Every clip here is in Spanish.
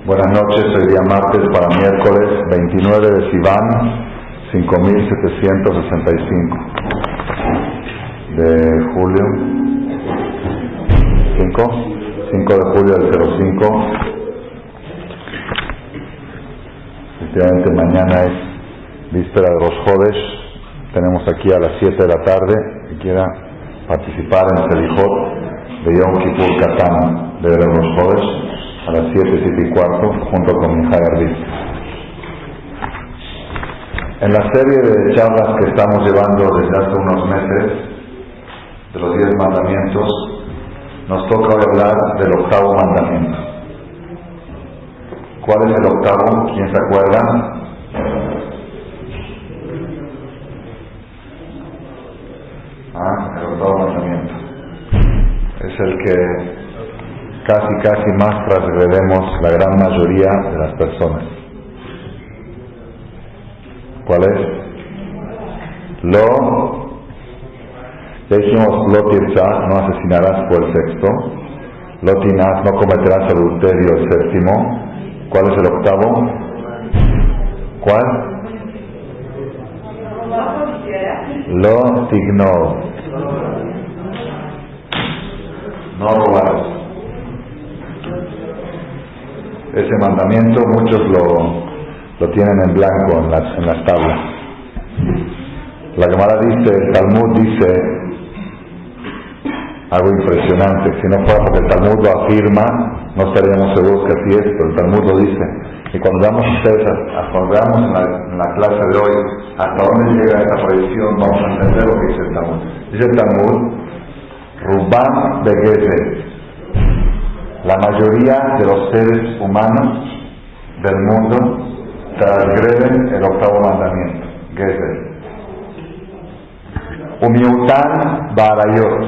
Buenas noches, hoy día martes para miércoles 29 de Sivan 5765 de julio 5 de julio del 05. Efectivamente mañana es víspera de Rosh Hodesh. Tenemos aquí a las 7 de la tarde que quiera participar en Selijot de Yom Kippur Katán de Rosh Hodesh a las 7:15 junto con Mijay Arbiz. En la serie de charlas que estamos llevando desde hace unos meses de los 10 mandamientos, nos toca hoy hablar del octavo mandamiento. ¿Cuál es el octavo? ¿Quién se acuerda? El octavo mandamiento es el que casi más transgredemos la gran mayoría de las personas. ¿Cuál es? Ya dijimos lo tirzah, no asesinarás, fue el sexto. Lo tinaz, no cometerás adulterio, el séptimo. ¿Cuál es el octavo? ¿Cuál? Lo tignov, no robarás. Ese mandamiento muchos lo tienen en blanco en las tablas. La Gemara dice, el Talmud dice algo impresionante. Si no fuera porque el Talmud lo afirma, no estaríamos seguros que así es, pero el Talmud lo dice. Y cuando veamos ustedes, cuando veamos en la clase de hoy hasta dónde llega esta prohibición, vamos a entender lo que dice el Talmud. Dice el Talmud, Rubam de Gezer, la mayoría de los seres humanos del mundo transgreden el octavo mandamiento, Gezer. Umiutan Barayot,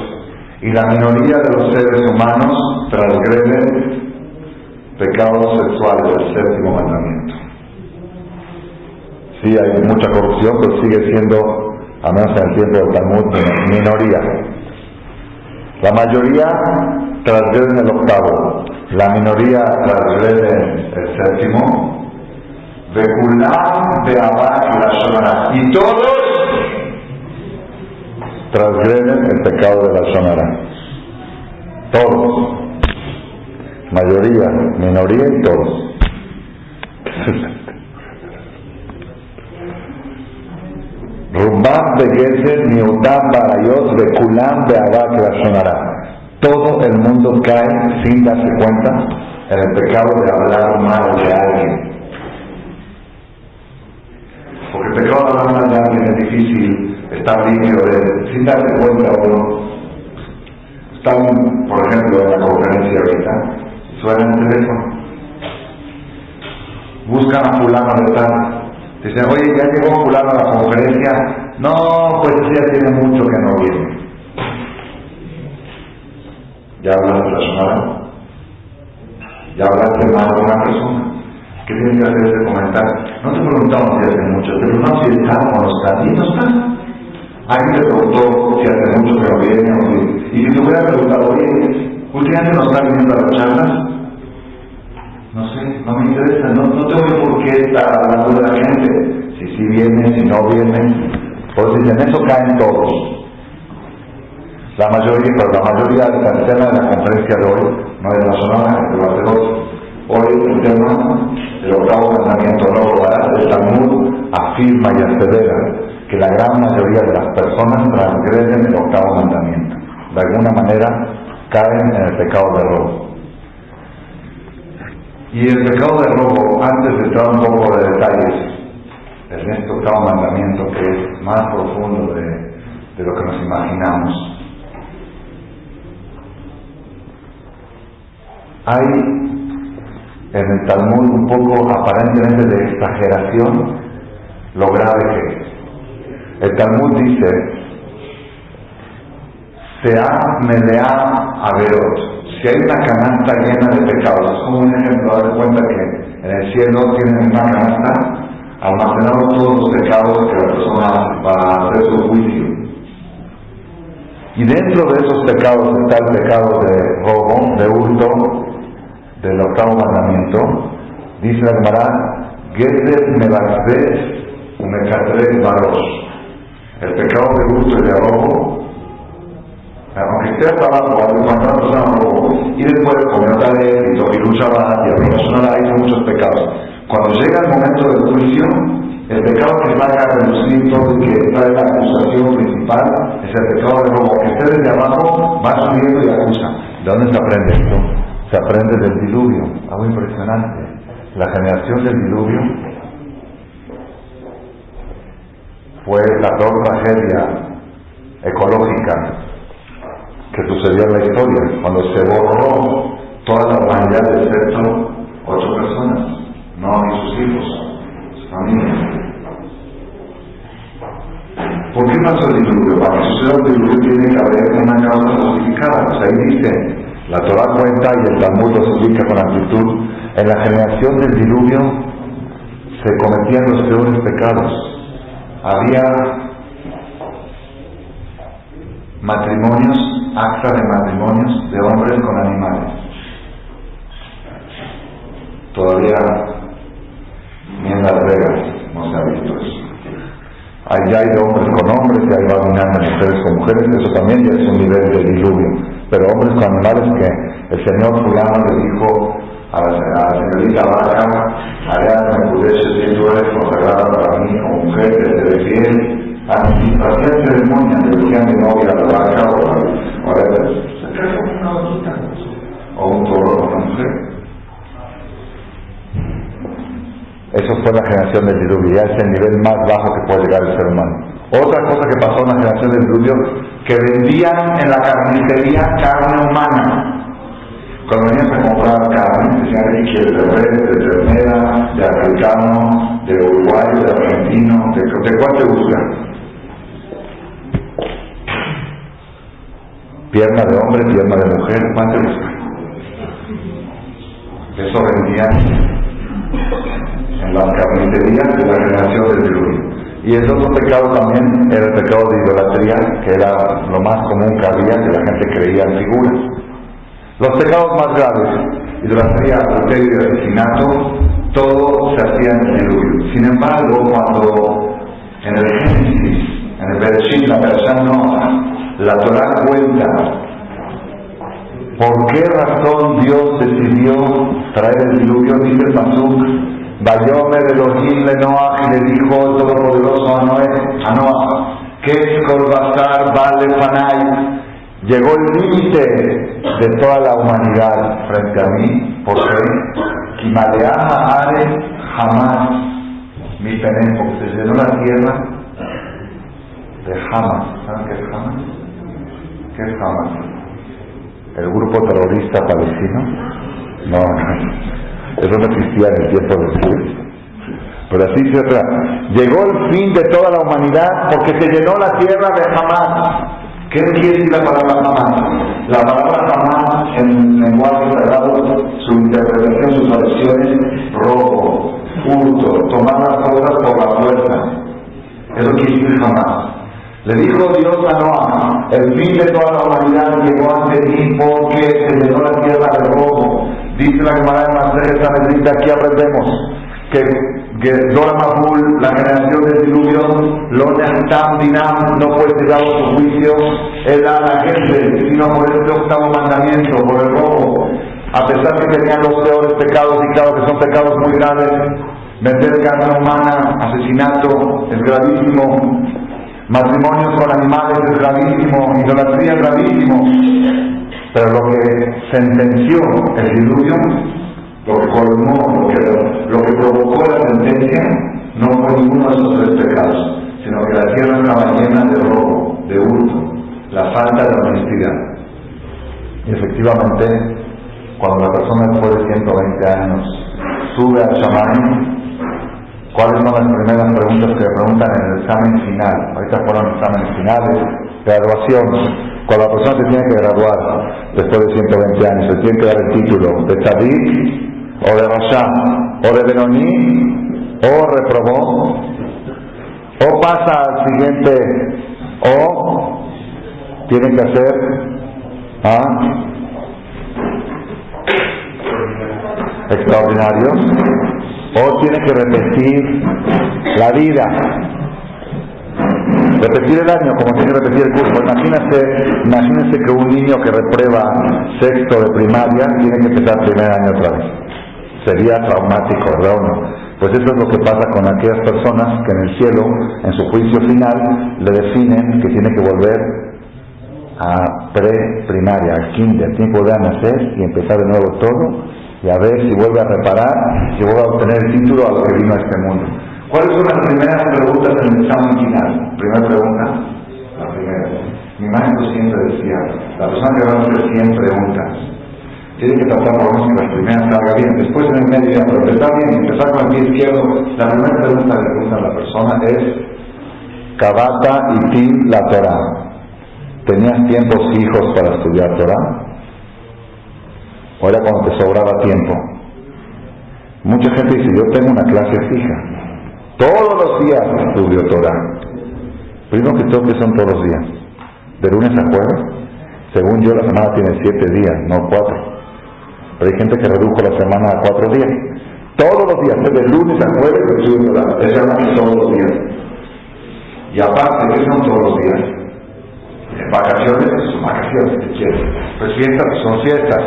y la minoría de los seres humanos transgreden pecados sexuales del séptimo mandamiento. Sí, hay mucha corrupción, pero sigue siendo, a menos en el tiempo del Talmud, minoría. La mayoría transgreden el octavo, la minoría transgreden el séptimo, Bekulam Be'avá y la Shonara, y todos transgreden el pecado de la Shonara. Todos. Mayoría, minoría y todos. Rumbam Begezer, Miutam Barayot, Bekulam Be'avá y la Shonara. Todo el mundo cae sin darse cuenta en el pecado de hablar mal de alguien. Porque el pecado de hablar mal de alguien es difícil, estar limpio de él, sin darse cuenta uno. Están, por ejemplo, en la conferencia ahorita, suena el teléfono, buscan a fulano de tal, dicen, oye, ya llegó fulano a la conferencia, no, pues ya tiene mucho que no viene. ¿Ya hablaste de la Shonara? ¿Ya hablaste mal de una persona? ¿Qué tienes que hacer ese comentario? No te preguntamos si hace mucho, pero no si está o no está, y no está. Alguien te preguntó si hace mucho que no viene o si... Y si te hubiera preguntado, oye, ¿últimamente no está viniendo a las charlas? No sé, no me interesa, no tengo por qué estar hablando de la gente. Si sí viene, si no viene. Pues dicen, eso caen todos. La mayoría del tema de la conferencia de hoy, no es la Shonara, es de los dos. Hoy el tema del octavo mandamiento, no robarás, el Talmud afirma y asevera que la gran mayoría de las personas transgreden el octavo mandamiento. De alguna manera caen en el pecado de robo. Y el pecado de robo, antes de entrar un poco de detalles en este octavo mandamiento, que es más profundo de lo que nos imaginamos, hay en el Talmud un poco aparentemente de exageración lo grave que es. El Talmud dice, Sea Melea Averot, si hay una canasta llena de pecados, es como un ejemplo, dar cuenta que en el cielo tienen una canasta almacenados todos los pecados que la persona hace para hacer su juicio. Y dentro de esos pecados está el pecado de robo, de hurto, del octavo mandamiento, Dice la Gemara, Gezer Mebazbez Umekatrek Barosh. El pecado de hurto y de robo, aunque esté hasta abajo, cuando una persona robó, y después comió tal éxito y lucha baja y a hizo muchos pecados. Cuando llega el momento del juicio, el pecado que saca a relucir todo y que trae la acusación principal es el pecado de robo. Que esté desde abajo, va subiendo y acusa. ¿De dónde se aprende esto? Se aprende del diluvio, algo impresionante. La generación del diluvio fue la peor tragedia ecológica que sucedió en la historia, cuando se borró toda la humanidad excepto 8 personas, Noé y sus hijos, su familia. ¿Por qué pasó el diluvio? Para que suceda el diluvio tiene que haber una causa justificada. Pues ahí dice, la Torah cuenta y el Talmud lo explica con amplitud, en la generación del diluvio se cometían los peores pecados. Había matrimonios, acta de matrimonios de hombres con animales. Todavía ni en Las Vegas no se ha visto eso. Allá hay de hombres con hombres y hay dominando mujeres con mujeres, eso también ya es un nivel de diluvio. Pero hombres con animales que el señor fulano le dijo a la señorita Vaca, allá me pude si tú eres consagrada para mí como mujer, que te de fiel, hacían ceremonia, le decían de novia a la Vaca, o se casa con una vaquita, o un toro con una mujer. Eso fue la generación del diluvio, ya es el nivel más bajo que puede llegar el ser humano. Otra cosa que pasó en la generación del diluvio, que vendían en la carnicería carne humana. Cuando venías a comprar carne, decían que quieres de res, de ternera, de africano, de uruguayo, de argentino, ¿de cuál te gusta? Pierna de hombre, pierna de mujer, ¿cuál te gusta? Eso vendían en las carnicerías de la generación del diluvio. Y el otro pecado también era el pecado de idolatría, que era lo más común que había, que la gente creía en figuras. Los pecados más graves, idolatría, adulterio y asesinato, todo se hacía en el diluvio. Sin embargo, cuando en el Génesis, en el Bereshit, la versión Noah, la Torah cuenta por qué razón Dios decidió traer el diluvio, dice el Pasuk, Vayomer Elohim le Noah, y le dijo el Todopoderoso a Noah, que es Kolbasar Vale Fanay. Llegó el límite de toda la humanidad frente a mí. ¿Por qué? Kimaleaha Are Jamás mi penem, porque se llenó la tierra de Hamas. ¿Saben qué es Hamas? ¿Qué es Hamas? ¿El grupo terrorista palestino? No, eso no existía en el tiempo de Jesús. Pero así se trata. Llegó el fin de toda la humanidad porque se llenó la tierra de Hamas. ¿Qué quiere decir la palabra Hamas? La palabra Hamas en el lenguaje sagrado, su interpretación, sus traducciones, robo, hurto, tomar las cosas por la fuerza. Eso quiere decir Hamas. Le dijo Dios a Noah, el fin de toda la humanidad llegó ante mí porque se llenó la tierra de robo. Dice la Gemara en Masechet Sanedrín, aquí aprendemos que Dora Mabul, la generación del diluvio, lo Nehtam Dinam, no fue tirado su juicio, era la gente, sino por este octavo mandamiento, por el robo. A pesar que tenían los peores pecados, y claro que son pecados muy graves, vender carne humana, asesinato, es gravísimo, matrimonios con animales es gravísimo, idolatría es gravísimo, pero lo que sentenció el diluvio, lo que colmó, lo que provocó la sentencia, no fue ninguno de esos 3 pecados, sino que la tierra estaba llena de robo, de hurto, la falta de honestidad. Y efectivamente, cuando la persona después de 120 años sube al Shamayim, ¿cuáles son las primeras preguntas que le preguntan en el examen final? Ahorita fueron exámenes finales, graduación. Cuando la persona se tiene que graduar después de 120 años, se tiene que dar el título de Tzadik, o de Rasha, o de Benoni, o reprobó, o pasa al siguiente, o tiene que hacer extraordinarios. o tiene que repetir la vida, repetir el año como tiene que repetir el curso. Imagínense que un niño que reprueba sexto de primaria tiene que empezar primer año otra vez. Sería traumático, ¿verdad o no? Pues eso es lo que pasa con aquellas personas que en el cielo, en su juicio final, le definen que tiene que volver a pre-primaria, al kinder, tiene que volver a nacer y empezar de nuevo todo, y a ver si vuelve a reparar, si vuelve a obtener el título a lo que vino a este mundo. ¿Cuáles son las primeras preguntas en el examen final? Primera pregunta, la primera. Mi maestro siempre decía, la persona que va a hacer 100 preguntas, tiene que tratar por lo menos que las primeras salga bien, después en el medio ya, pero empezar bien, empezar con el pie izquierdo. La primera pregunta que le pregunta a la persona es, Kabata y Tim la Torah. ¿Tenías tiempos fijos para estudiar Torah? ¿O era cuando te sobraba tiempo? Mucha gente dice, yo tengo una clase fija. Todos los días estudio Torah. Primero que todo, ¿qué son todos los días? ¿De lunes a jueves? Según yo, la semana tiene 7 días, no 4. Pero hay gente que redujo la semana a 4 días. Todos los días, de lunes a jueves, estudio Torah. Eso es todos los días. Y aparte, ¿qué son todos los días? Vacaciones, son vacaciones, si quieres. Pues fiestas, son fiestas.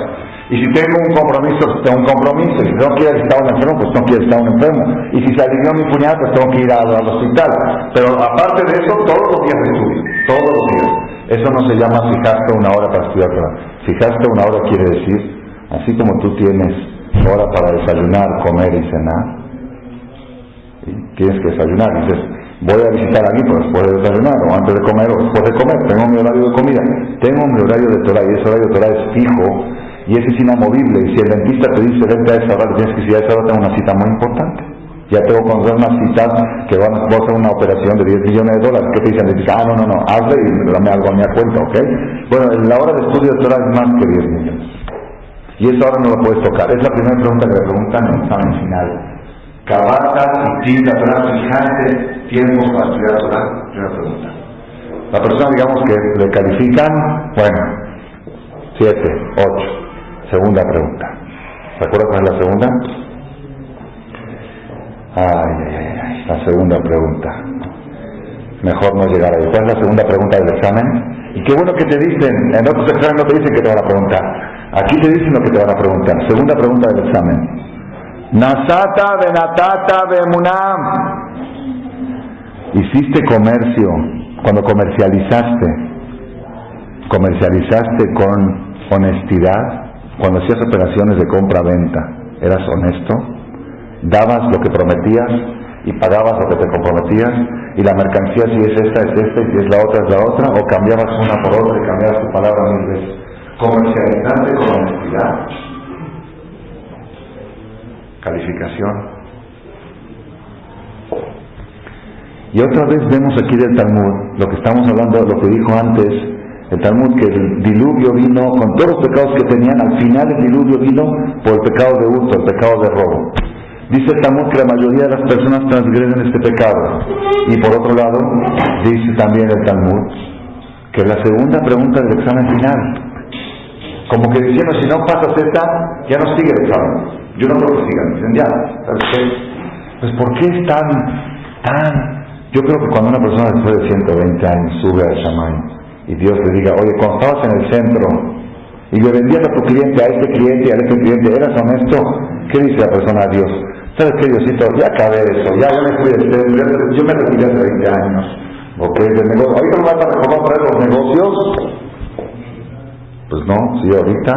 Y si tengo un compromiso, tengo un compromiso. Y si no quiero visitar a un enfermo, pues no quiero visitar a un enfermo. Y si se alivió mi cuñada, pues tengo que ir al hospital. Pero aparte de eso, todos los días estudio. Todos los días. Eso no se llama fijaste una hora para estudiar Torah. Fijaste una hora quiere decir, así como tú tienes hora para desayunar, comer y cenar, ¿sí? Tienes que desayunar. Y dices, voy a visitar a alguien, pues después de desayunar, o antes de comer, o después de comer. Tengo mi horario de comida. Tengo mi horario de Torah, y ese horario de Torah es fijo. Y ese es inamovible. Y si el dentista te dice, vente a esa hora, tienes que decir, a esa hora tengo una cita muy importante. Ya tengo que conocer unas citas que voy a hacer una operación de $10 millones. ¿Qué te dicen? Te dicen, no, hazle y dame algo a mi cuenta, ¿ok? Bueno, la hora de estudio de Torah es más que 10 millones. Y esa hora no la puedes tocar. Es la primera pregunta que le preguntan en el examen final. Kabata y Tinta Torah, fijaste tiempos para estudiar Torah. Primera pregunta. La persona, digamos que le califican, bueno, 7, 8. Segunda pregunta. ¿Se acuerdan cuál es la segunda? La segunda pregunta. Mejor no llegar ahí. ¿Cuál es la segunda pregunta del examen? Y qué bueno que te dicen, en otros exámenes no te dicen que te van a preguntar. Aquí te dicen lo que te van a preguntar. Segunda pregunta del examen. Nasata benatata bemunam. Hiciste comercio, cuando comercializaste con honestidad. Cuando hacías operaciones de compra-venta, ¿eras honesto? ¿Dabas lo que prometías y pagabas lo que te comprometías? ¿Y la mercancía, si es esta, es esta, y si es la otra, es la otra? ¿O cambiabas una por otra y cambiabas tu palabra 1000 veces? Comercializaste con honestidad. Calificación. Y otra vez vemos aquí del Talmud, lo que estamos hablando, lo que dijo antes, el Talmud, que el diluvio vino con todos los pecados que tenían. Al final el diluvio vino por el pecado de hurto, el pecado de robo. Dice el Talmud que la mayoría de las personas transgreden este pecado. Y por otro lado, dice también el Talmud que la segunda pregunta del examen final, como que diciendo, si no pasas esta, ya no sigue el examen. Yo no creo que sigan. Dicen, ya, ¿sabes qué? Pues ¿por qué es tan? Yo creo que cuando una persona después de 120 años sube al Shammai, y Dios le diga, oye, cuando estabas en el centro y le vendías a tu cliente, a este cliente y a este cliente, ¿eras honesto? ¿Qué dice la persona a Dios? ¿Sabes qué, Diosito? Ya acabé eso, ya me fui del centro, yo me retiré hace 20 años, ¿ok? Del negocio. ¿Ahorita me vas a recordar para los negocios? Pues no, sí, ahorita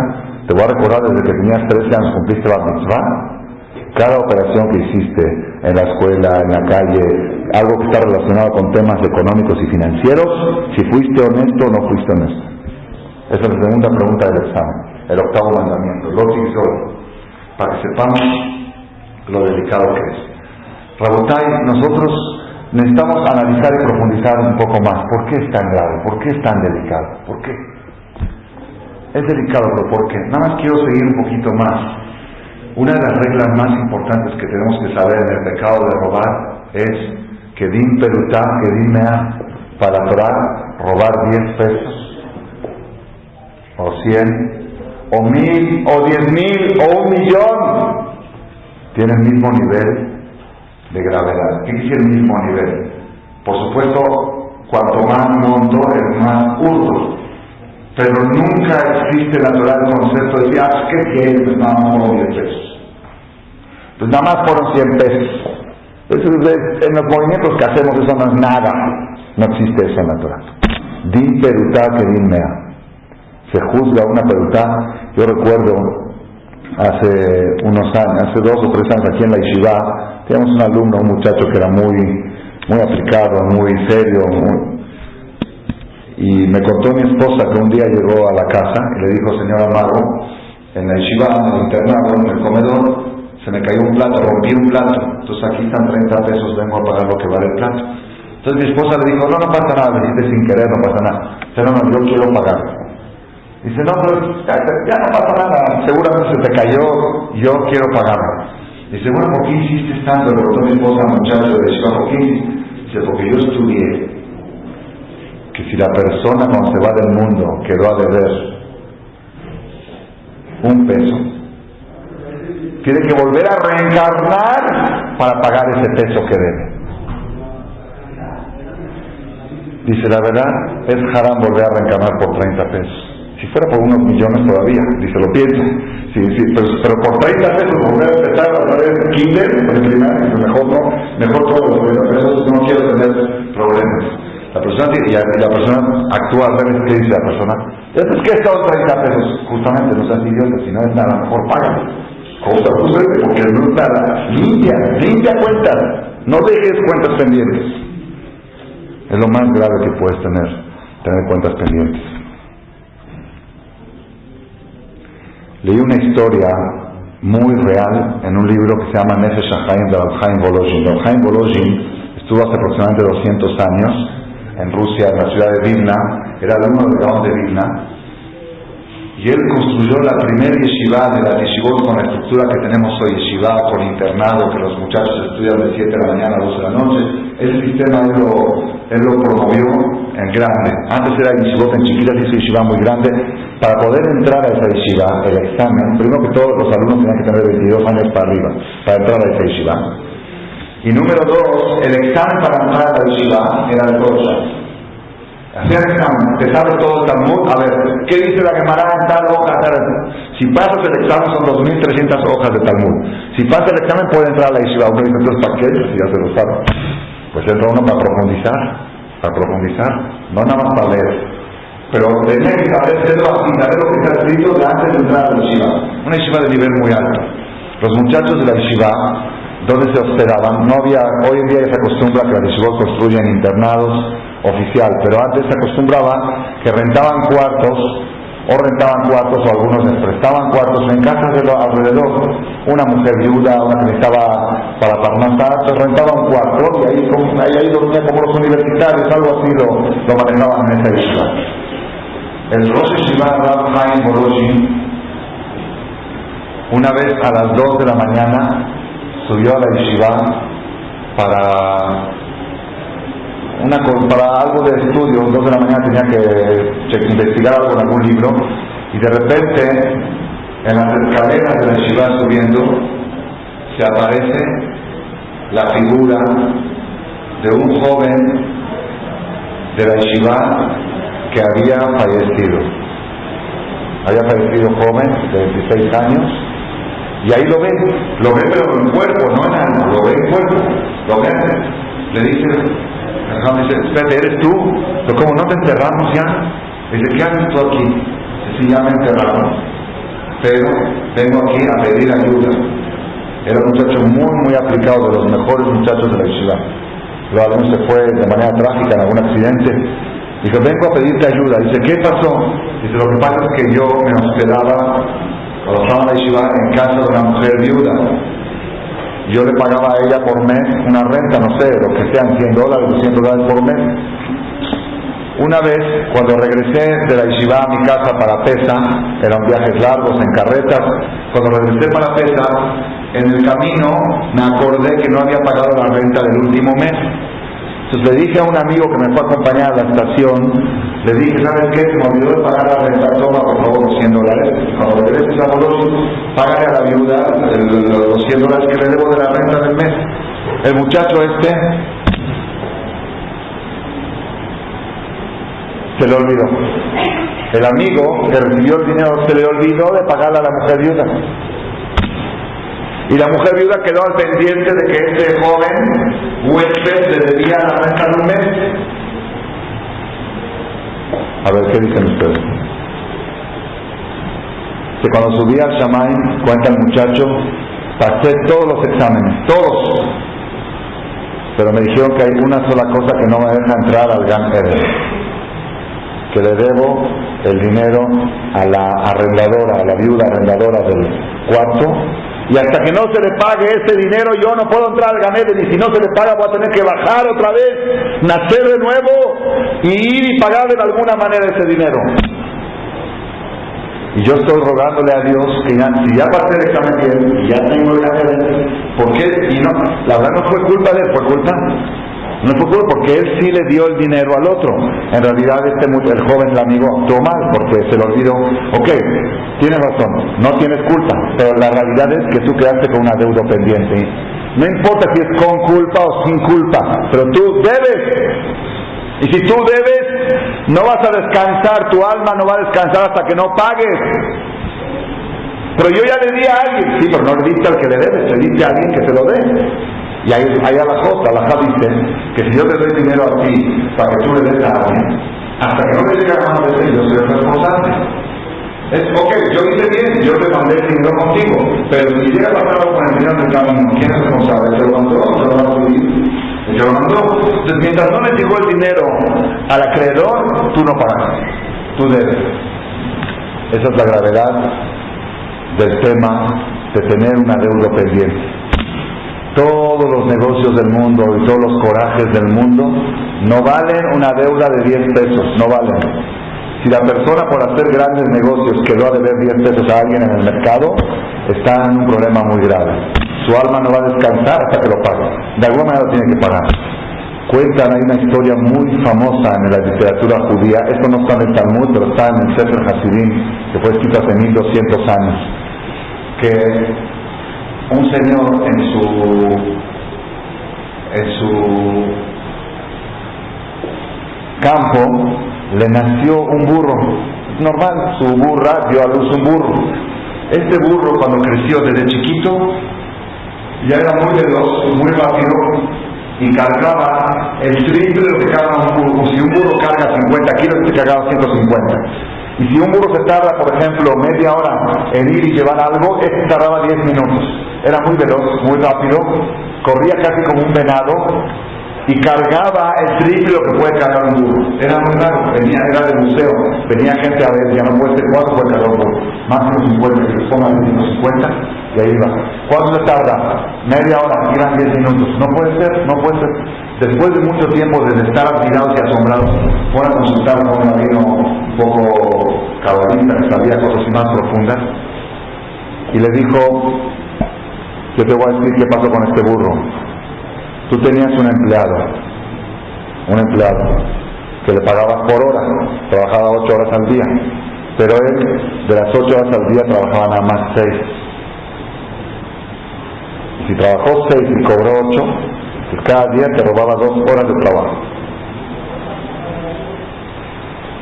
te voy a recordar desde que tenías 13 años, cumpliste la mitzvah. Cada operación que hiciste en la escuela, en la calle, algo que está relacionado con temas económicos y financieros, si fuiste honesto o no fuiste honesto. Esa es la segunda pregunta del examen, el octavo mandamiento, lo Tigzor, para que sepamos lo delicado que es. Rabotay, nosotros necesitamos analizar y profundizar un poco más. ¿Por qué es tan grave? ¿Por qué es tan delicado? ¿Por qué? Es delicado, pero ¿por qué? Nada más quiero seguir un poquito más. Una de las reglas más importantes que tenemos que saber en el pecado de robar es que din perutá, que din mea, para robar 10 pesos, o 100, o 1000, o 10,000, o 1,000,000. tiene el mismo nivel de gravedad. ¿Qué quiere decir el mismo nivel? Por supuesto, cuanto más monto es más urdo, pero nunca existe en la Torah el concepto de decir, ¿qué quieres? Pues nada más por 10 pesos. Pues nada más fueron 100 pesos. En los movimientos que hacemos eso no es nada. No existe eso en la Torah. Din perutá que din mea. Se juzga una perutá. Yo recuerdo hace unos años, hace 2 o 3 años aquí en la Yeshiva, teníamos un alumno, un muchacho que era muy aplicado, muy serio, y me contó mi esposa que un día llegó a la casa y le dijo, señor Amaro, en la Yeshiva, en el internado, en el comedor, se me cayó un plato, rompí un plato, entonces aquí están 30 pesos, vengo a pagar lo que vale el plato. Entonces mi esposa le dijo, no pasa nada, le dijiste sin querer, no pasa nada. Pero no, yo quiero pagar. Dice, no, pero ya no pasa nada, seguramente se te cayó, yo quiero pagarlo. Dice, bueno, ¿por qué insistes tanto? Le preguntó mi esposa al muchacho de Yeshiva, ¿por qué insistes? Dice, porque yo estudié que si la persona cuando se va del mundo quedó a deber $1, tiene que volver a reencarnar para pagar ese peso que debe. Dice, la verdad, es haram volver a reencarnar por 30 pesos. Si fuera por unos millones todavía, dice, lo pienso. Sí, pero por 30 pesos volver a empezar a través de kinder, mejor todos los 30 pesos, no quiero tener problemas. La persona actúa al revés. ¿Qué dice la persona? Entonces, ¿qué es todo 30 pesos? Justamente, no seas idiota, si no es nada, mejor paga. Cosa justamente, porque no es nada. Limpia cuentas. No dejes cuentas pendientes. Es lo más grave que puedes tener cuentas pendientes. Leí una historia muy real en un libro que se llama Nefesh HaChaim de Chaim Volozhin. Chaim Volozhin estuvo hace aproximadamente 200 años en Rusia, en la ciudad de Vilna, era alumno del Gaón de Vilna, y él construyó la primera yeshiva de las yeshivot con la estructura que tenemos hoy, yeshiva con internado, que los muchachos estudian de 7 de la mañana a 12 de la noche. Ese sistema él lo promovió en grande. Antes era yeshivot en chiquitas, hizo yeshiva muy grande. Para poder entrar a esa yeshiva, el examen, primero que todos los alumnos tenían que tener 22 años para arriba, para entrar a esa yeshiva. Y número 2, el examen para entrar a la yeshiva era el Tosha. Hacía el examen, te sabe todo el Talmud, a ver, ¿qué dice la Gemara en tal hoja? Si pasas el examen son 2.300 hojas de Talmud. Si pasas el examen puede entrar a la yeshiva. Uno dice, entonces, ¿para qué? Si ya se lo sabe. Pues entra uno para profundizar, no nada más para leer. Pero tenía que saber lo que está escrito de antes de entrar a la yeshiva. Una yeshiva de nivel muy alto. Los muchachos de la yeshiva, ¿dónde se hospedaban? No había, hoy en día se acostumbra que las yeshivot construyen internados oficial, pero antes se acostumbraba que rentaban cuartos, o algunos les prestaban cuartos en casas de alrededor. Una mujer viuda, una que necesitaba para parnasar, se rentaba un cuarto y ahí dormía como los universitarios, algo así lo manejaban en esa yeshiva. El Rosh Yeshiva Rav Chaim Volozhin, una vez a las 2 de la mañana subió a la yeshiva para algo de estudio. 2 de la mañana tenía que investigar algo en algún libro, y de repente en las escaleras de la yeshiva subiendo se aparece la figura de un joven de la yeshiva que había fallecido joven de 26 años, y ahí lo ve pero en cuerpo, no en alma, lo ve en cuerpo, lo ve. Le dice, espérate, ¿eres tú? Pero ¿cómo no te enterramos ya? Dice, ¿qué haces tú aquí? Dice, sí, ya me enterraron, pero vengo aquí a pedir ayuda. Era un muchacho muy aplicado, de los mejores muchachos de la yeshiva. Luego alguno se fue de manera trágica en algún accidente. Dice, vengo a pedirte ayuda. Dice, ¿qué pasó? Dice, lo que pasa es que yo me hospedaba cuando estaba en la yeshiva en casa de una mujer viuda. Yo le pagaba a ella por mes una renta, no sé, lo que sean $100, $200 por mes. Una vez, cuando regresé de la yeshiva a mi casa para Pesa, eran viajes largos en carretas, cuando regresé para Pesa, en el camino me acordé que no había pagado la renta del último mes. Entonces le dije a un amigo que me fue a acompañar a la estación, le dije, ¿sabes qué? Se me olvidó de pagar la renta, toma por favor los $100. Cuando regreses a Molossi, págale a la viuda los $100 que le debo de la renta del mes. El muchacho se le olvidó. El amigo que recibió el dinero se le olvidó de pagarle a la mujer viuda. Y la mujer viuda quedó al pendiente de que este joven huésped le debía la renta de un mes. A ver, ¿qué dicen ustedes? Que cuando subí al Shamay, cuenta el muchacho, pasé todos los exámenes, todos. Pero me dijeron que hay una sola cosa que no me deja entrar al Gan Eden, que le debo el dinero a la arrendadora, a la viuda arrendadora del cuarto, y hasta que no se le pague ese dinero yo no puedo entrar al Gan Eden, y si no se le paga voy a tener que bajar otra vez, nacer de nuevo y ir y pagarle de alguna manera ese dinero. Y yo estoy rogándole a Dios que si ya pasé el examen bien y ya tengo el Gan Eden, ¿por qué? Y no, la verdad no fue culpa de él, fue culpa. No fue culpa porque él sí le dio el dinero al otro. En realidad el joven, el amigo, actuó mal porque se le olvidó. Ok, tienes razón, no tienes culpa, pero la realidad es que tú quedaste con una deuda pendiente. No importa si es con culpa o sin culpa, pero tú debes. Y si tú debes, no vas a descansar, tu alma no va a descansar hasta que no pagues. Pero yo ya le di a alguien, sí, pero no le diste al que le debes, le diste a alguien que se lo dé. Y ahí alajá dice que si yo te doy dinero a ti para que tú le des a alguien, hasta que no le llegue a mano de él, yo soy el responsable. Ok, yo hice bien, yo te mandé el dinero contigo, pero si llega a pasar algo con el dinero del camino, ¿quién es responsable? ¿Se lo mandó? ¿Se lo mandó? ¿Se lo mandó? Entonces, mientras no le llegó el dinero al acreedor, tú no pagas, tú debes. Esa es la gravedad del tema de tener una deuda pendiente. Todos los negocios del mundo y todos los corajes del mundo no valen una deuda de 10 pesos, no valen. Si la persona por hacer grandes negocios quedó a deber 10 pesos a alguien en el mercado, está en un problema muy grave. Su alma no va a descansar hasta que lo pague. De alguna manera lo tiene que pagar. Cuentan, hay una historia muy famosa en la literatura judía, esto no está en el Talmud, pero está en el Sefer Hasidim, que fue escrito hace 1200 años, que un señor en su campo le nació un burro, normal, su burra dio a luz un burro. Este burro cuando creció desde chiquito ya era muy veloz, muy rápido y cargaba el triple de lo que carga un burro. Si un burro carga 50 kilos, este cargaba 150. Y si un burro se tarda, por ejemplo, media hora en ir y llevar algo, este tardaba 10 minutos. Era muy veloz, muy rápido, corría casi como un venado y cargaba el triple lo que puede cargar un burro. Era muy raro, era de museo, venía gente a ver, ya no puede ser, ¿cuánto puede cargar un burro? Máximo 50, que se pongan 50 y ahí va. ¿Cuánto se tarda? Media hora, iban 10 minutos. No puede ser, no puede ser. Después de mucho tiempo de estar admirados y asombrados, fueron a consultar con un rabino un poco cabalista que sabía cosas más profundas y le dijo: yo te voy a decir qué pasó con este burro. Tú tenías un empleado que le pagabas por hora, trabajaba 8 horas al día, pero él de las 8 horas al día trabajaba nada más 6. Y si trabajó 6 y cobró 8, pues cada día te robaba 2 horas de trabajo.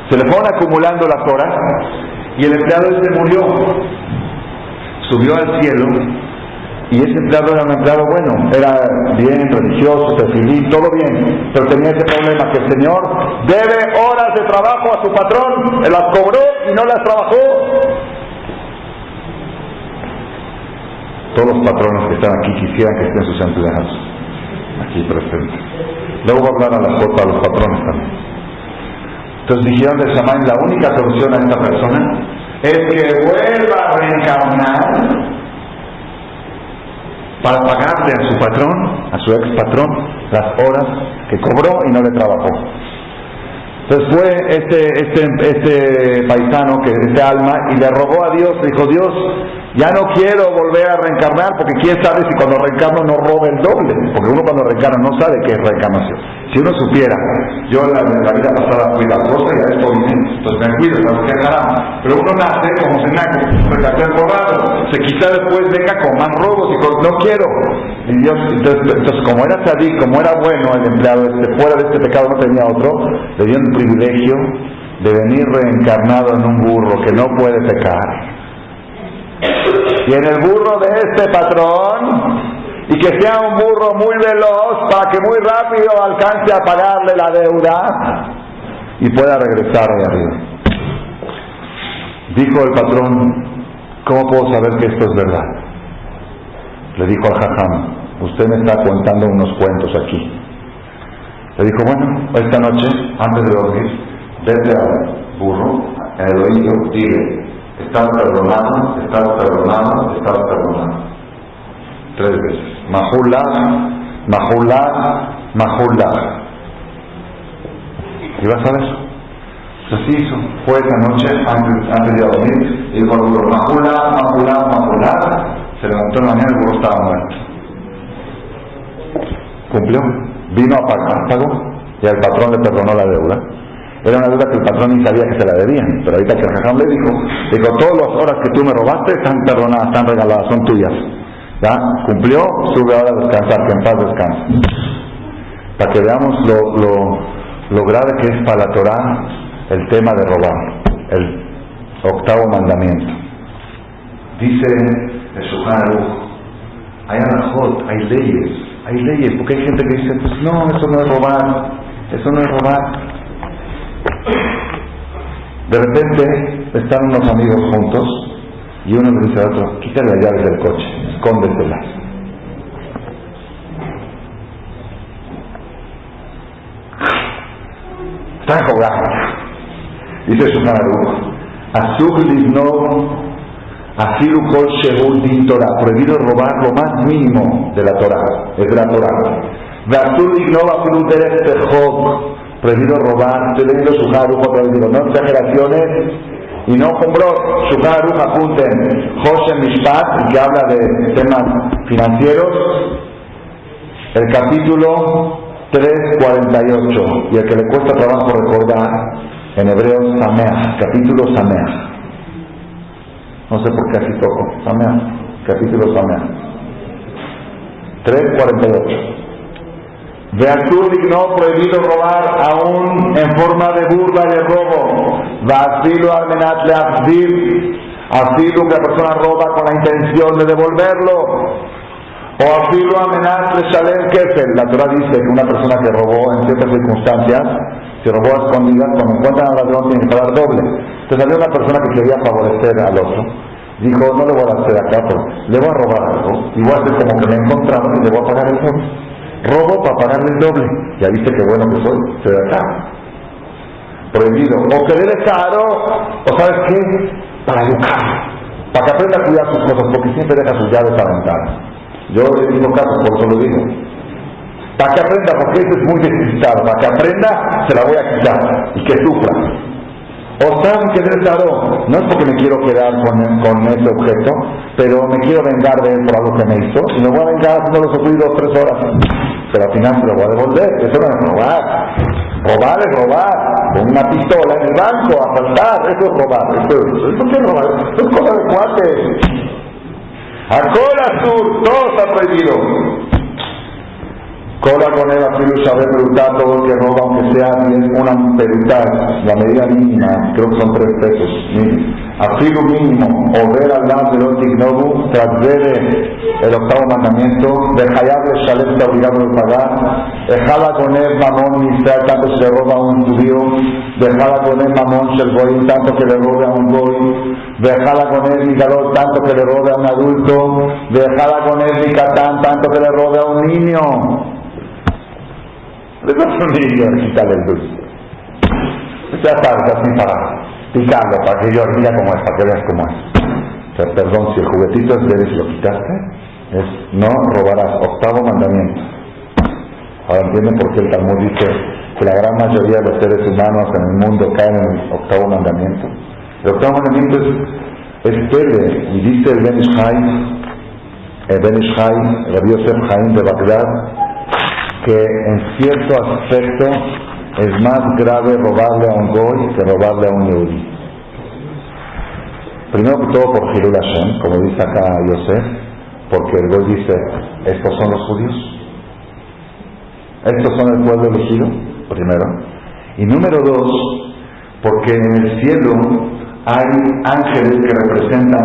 Se le fueron acumulando las horas y el empleado se murió. Subió al cielo y ese empleado era un empleado bueno, era bien, religioso, tefilí, todo bien, pero tenía ese problema que el señor debe horas de trabajo a su patrón, él las cobró y no las trabajó. Todos los patrones que están aquí quisieran que estén sus empleados aquí presentes. Luego voy a hablar a la foto a los patrones también. Entonces dijeron del Shamay, la única solución a esta persona es que vuelva a reencarnar para pagarle a su patrón, a su ex patrón, las horas que cobró y no le trabajó. Entonces fue este paisano, este alma, y le rogó a Dios, dijo: Dios, Ya no quiero volver a reencarnar, porque quién sabe si cuando reencarno no robe el doble, porque uno cuando reencarna no sabe qué es reencarnación. Si uno supiera, yo en la vida pasada fui lagosta y a esto vine, entonces me cuido, ¿sabes qué? Pero uno nace como cenaco, recate el borrado, se quita después, venga con más robos y con, no quiero. Y Dios, entonces como era tzadik, como era bueno el empleado fuera de este pecado no tenía otro, le dio el privilegio de venir reencarnado en un burro que no puede pecar. Y en el burro de este patrón, y que sea un burro muy veloz para que muy rápido alcance a pagarle la deuda y pueda regresar ahí arriba. Dijo el patrón, ¿cómo puedo saber que esto es verdad? Le dijo al jajam, usted me está contando unos cuentos aquí. Le dijo, bueno, esta noche, antes de dormir, vete al burro, en el oído, dile, estás perdonado, estás perdonado, estás perdonado. 3 veces. Mahullah, Mahullah, Mahullah. ¿Y vas a ver? Así hizo. Fue esa noche, antes de dormir, y dijo al burro, Mahullah, Mahullah, Mahullah. Se levantó en la mañana y el burro estaba muerto. Cumplió. Vino a pagar, pagó, y al patrón le perdonó la deuda. Era una deuda que el patrón ni sabía que se la debían, pero ahorita que el jajam le dijo, todas las horas que tú me robaste están perdonadas, están regaladas, son tuyas. ¿Ya? Cumplió, sube ahora a descansar, que en paz descanse. Para que veamos lo grave que es para la Torah el tema de robar, el 8º mandamiento. Dice el Shulchan Aruch, hay alajot, hay leyes, porque hay gente que dice, pues no, eso no es robar, eso no es robar. De repente están unos amigos juntos y uno le dice al otro, quítale las llaves del coche, escóndetelas. Están jugando. Dice Shulchan Aruch, Asur livno afilu kol shehud din Torah, prohibido robar lo más mínimo de la Torah, es de la Torah. Ve'asur livno afilu derech tehok, prohibido robar. Estoy leyendo Shulchan Aruch otra vez, digo, no exageraciones y no compró. Shulchan Aruch, apunten, José Mishpat, que habla de temas financieros, el capítulo 3:48, y el que le cuesta trabajo recordar, en hebreo, Sameach, capítulo Sameach. No sé por qué así toco, Sameach, capítulo Sameach. 3:48. Veatur no prohibido robar aún en forma de burla y de robo. Vasilu almenat leafdir, asilu que la persona roba con la intención de devolverlo. O asilu almenat leshalem kefel. La Torah dice que una persona que robó en ciertas circunstancias, si robó a escondidas, cuando encuentran al ladrón tiene que pagar doble. Entonces había una persona que quería favorecer al otro. Dijo, no le voy a hacer acá, pero le voy a robar algo. Igual es como que me encontraron y le voy a pagar el doble. Robo para pagarle el doble. Ya viste qué bueno que soy, estoy acá. Prohibido. O que debe caro, o ¿sabes qué? Para educar. Para que aprenda a cuidar sus cosas, porque siempre deja sus llaves a la ventana. Yo le digo caso, por eso lo digo. Para que aprenda, porque este es muy necesitado. Para que aprenda, se la voy a quitar y que sufra. O saben que debe caro, no es porque me quiero quedar con ese objeto, pero me quiero vengar de él por algo que me hizo, y me voy a vengar haciéndolo sufrir 2 o 3 horas. Pero al final se lo voy a devolver. Eso no es robar. Robar es robar. Con una pistola en el banco, asaltar, eso es robar. ¿Eso qué es robar? Eso es cosa de cuates. A Cola Sur, todo está prohibido. Cola con él, afilu saber perutar, todo el que roba, aunque sea una perutar, la medida mínima, creo que son 3 pesos, mínimo. Afilu mínimo, o ver al lado del Otignobu, transgrede el 8º mandamiento, de Hayab de Shalem está obligado de pagar, dejala con él mamón Israel, tanto se le roba a un judío, dejala con él mamón Shelgoim, tanto que le robe a un goy, dejala con él Migalot, tanto que le robe a un adulto, dejala con él Mikatán, tanto que le robe a un niño. Le das un niño, quítale el dulce. Ya sabes, así para picarlo, para que yo mira cómo es, para que veas cómo es. O sea, perdón, si el juguetito es de él y lo quitaste, es no robarás, 8º mandamiento. Ahora entienden por qué el Talmud dice que la gran mayoría de los seres humanos en el mundo caen en el 8º mandamiento. El 8º mandamiento es Es Pele, y dice el Ben Ish Chai, Rabbi Yosef Chaim de Bagdad, que en cierto aspecto es más grave robarle a un goy que robarle a un yehudí. Primero que todo por Hilul Hashem, como dice acá Yosef, porque el goy dice, ¿estos son los judíos? ¿Estos son el pueblo elegido? Primero. Y número dos, porque en el cielo hay ángeles que representan a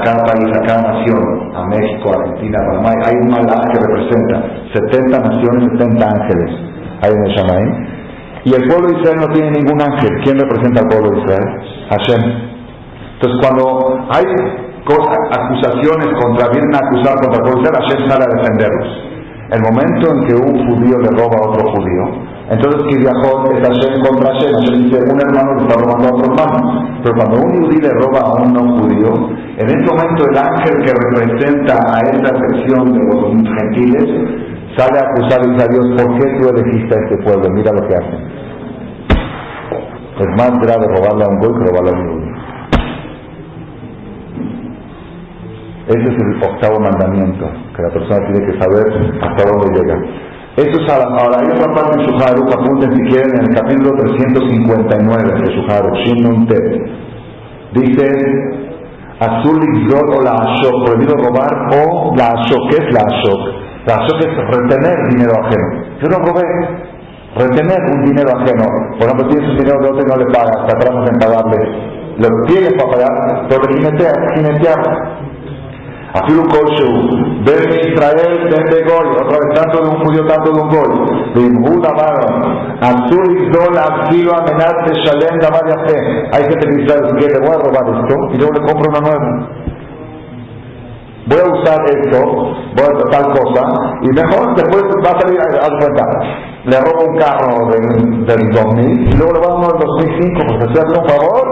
cada país, a cada nación, a México, Argentina, Panamá. Hay un malaj que representa 70 naciones, 70 ángeles. Hay en el Shamaim. Y el pueblo de Israel no tiene ningún ángel. ¿Quién representa al pueblo de Israel? Hashem. Entonces cuando hay acusaciones vienen a acusar contra el pueblo de Israel, Hashem sale a defenderlos. El momento en que un judío le roba a otro judío, entonces Kiriakot es Hashem contra Hashem. Hashem dice, un hermano le está robando a otro hermano. Pero cuando un judío le roba a un no judío, en ese momento el ángel que representa a esa sección de los gentiles sale a acusar y dice a Dios, ¿por qué tú elegiste a este pueblo? Mira lo que hacen. Es más grave robarle a un goy que robarle a un judío. Ese es el octavo mandamiento que la persona tiene que saber hasta dónde llega. Eso es ahora hay otra parte en Shulchan Aruch, apunten si quieren, en el capítulo 359 de Shulchan Aruch, Shin Nun Tet. Dice, Azul Igzol o la Ashok, prohibido robar, o la Ashok. ¿Qué es la Ashok? La Ashok es retener dinero ajeno. Yo no robé, retener un dinero ajeno. Por ejemplo, tienes un dinero de otro y no le pagas, te atrasas en pagarle. Lo tienes para pagar, pero jinetear. Afilu Kolshu, Ben Israel, Ben de Goy, otra vez tanto de un judío, tanto de un Goy. De Yehuda Baron, Azul Igdol, Afilu Amenaz de Shalem, Dabar Yafé. Hay gente que dice, ¿qué? Le voy a robar esto y luego le compro uno nuevo. Voy a usar esto, voy a tal cosa, y mejor después va a salir a cuenta. Le robo un carro del 2000 y luego le voy a dar uno del 2005, porque si hace un favor,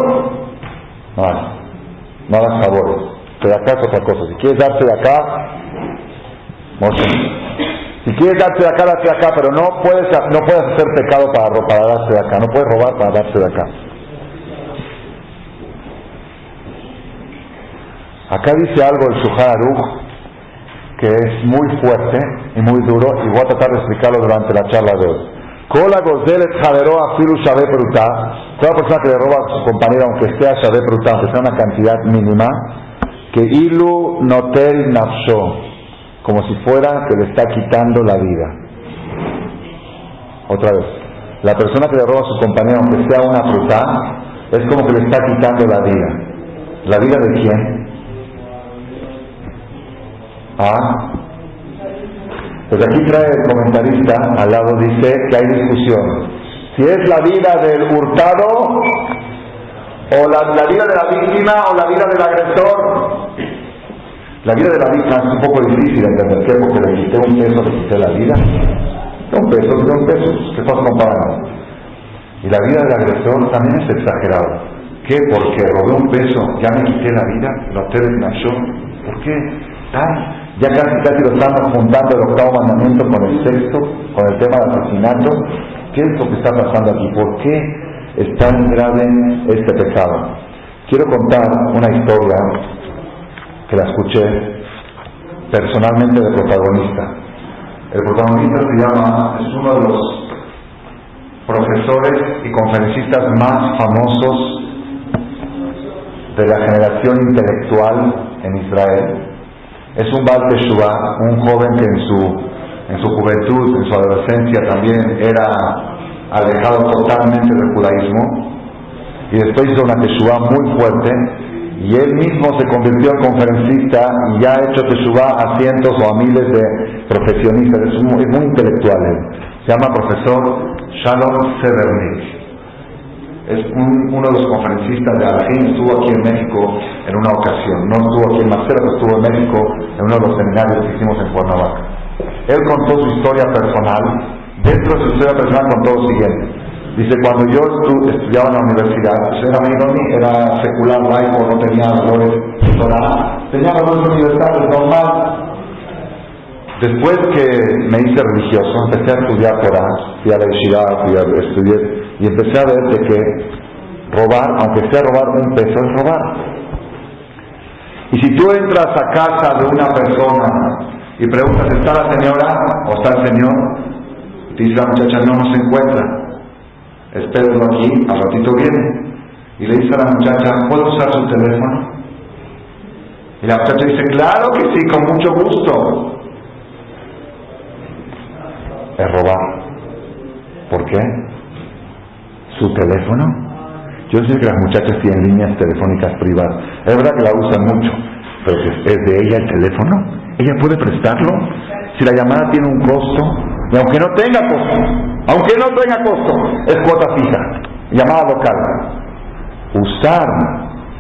no hagas favores. De acá es otra cosa. Si quieres darse de acá, si quieres darse de acá, date de acá, pero no puedes hacer pecado para darse de acá, no puedes robar para darse de acá. Acá dice algo el Shulchan Aruch que es muy fuerte y muy duro, y voy a tratar de explicarlo durante la charla de hoy. Toda persona que le roba a su compañero, aunque sea Shaveh Pruta, aunque sea una cantidad mínima, que ilu notel nafsho, como si fuera que le está quitando la vida. Otra vez, la persona que le roba a su compañero, aunque sea una fruta, es como que le está quitando la vida. ¿La vida de quién? Pues aquí trae el comentarista al lado, dice que hay discusión. Si es la vida del hurtado, o la vida de la víctima, o la vida del agresor. La vida de la víctima es un poco difícil de entender. ¿Qué? Porque le quité un peso, le quité la vida. Un peso, ¿qué estás comparando? Y la vida del agresor también es exagerado. ¿Qué? Porque robé un peso, ya me quité la vida, lo hotel nació. ¿Por qué? Ya casi lo estamos juntando el octavo mandamiento con el sexto, con el tema del asesinato. ¿Qué es lo que está pasando aquí? ¿Por qué es tan grave este pecado? Quiero contar una historia que la escuché personalmente del protagonista. El protagonista es uno de los profesores y conferencistas más famosos de la generación intelectual en Israel. Es un Baal Teshuvah, un joven que en su juventud, en su adolescencia también era alejado totalmente del judaísmo, y después hizo una Teshuvah muy fuerte, y él mismo se convirtió en conferencista y ya ha hecho Teshuvah a cientos o a miles de profesionistas. Es muy intelectual él. Se llama profesor Shalom Severnik. Es uno de los conferencistas de Alajim. Estuvo aquí en México en una ocasión. No estuvo aquí en Marcelo, pero estuvo en México en uno de los seminarios que hicimos en Cuernavaca. Él contó su historia personal. Dentro de su historia personal contó lo siguiente. Dice, cuando yo estudiaba en la universidad, pues era Mironi, era secular, laico, no tenía valores de Torah, tenía valores universales, normal. Después que me hice religioso, empecé a estudiar Torah, fui a la Yeshiva, estudié, y empecé a ver de que robar, aunque sea robar un peso, es robar. Y si tú entras a casa de una persona y preguntas, ¿está la señora o está el señor? Te dice la muchacha, no se encuentra. Espérenlo aquí, al ratito viene. Y le dice a la muchacha, ¿puedo usar su teléfono? Y la muchacha dice, claro que sí, con mucho gusto. Es robar. ¿Por qué? ¿Su teléfono? Yo sé que las muchachas tienen líneas telefónicas privadas. Es verdad que la usan mucho, pero ¿es de ella el teléfono? ¿Ella puede prestarlo? Si la llamada tiene un costo, y aunque no tenga costo, es cuota fija, llamada local. Usar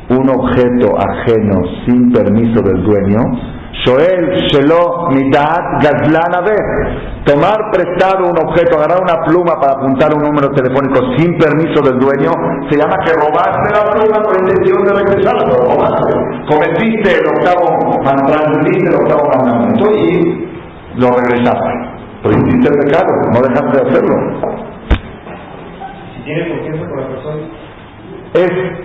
un objeto ajeno sin permiso del dueño, Shoel Shelo Midat Gazlan Ave, tomar prestado un objeto, agarrar una pluma para apuntar un número telefónico sin permiso del dueño, se llama que robaste la pluma con intención de regresarla, pero robaste. Cometiste el octavo mandamiento y lo regresaste. Pero hiciste el pecado, no dejaste de hacerlo. Si tiene confianza con la persona.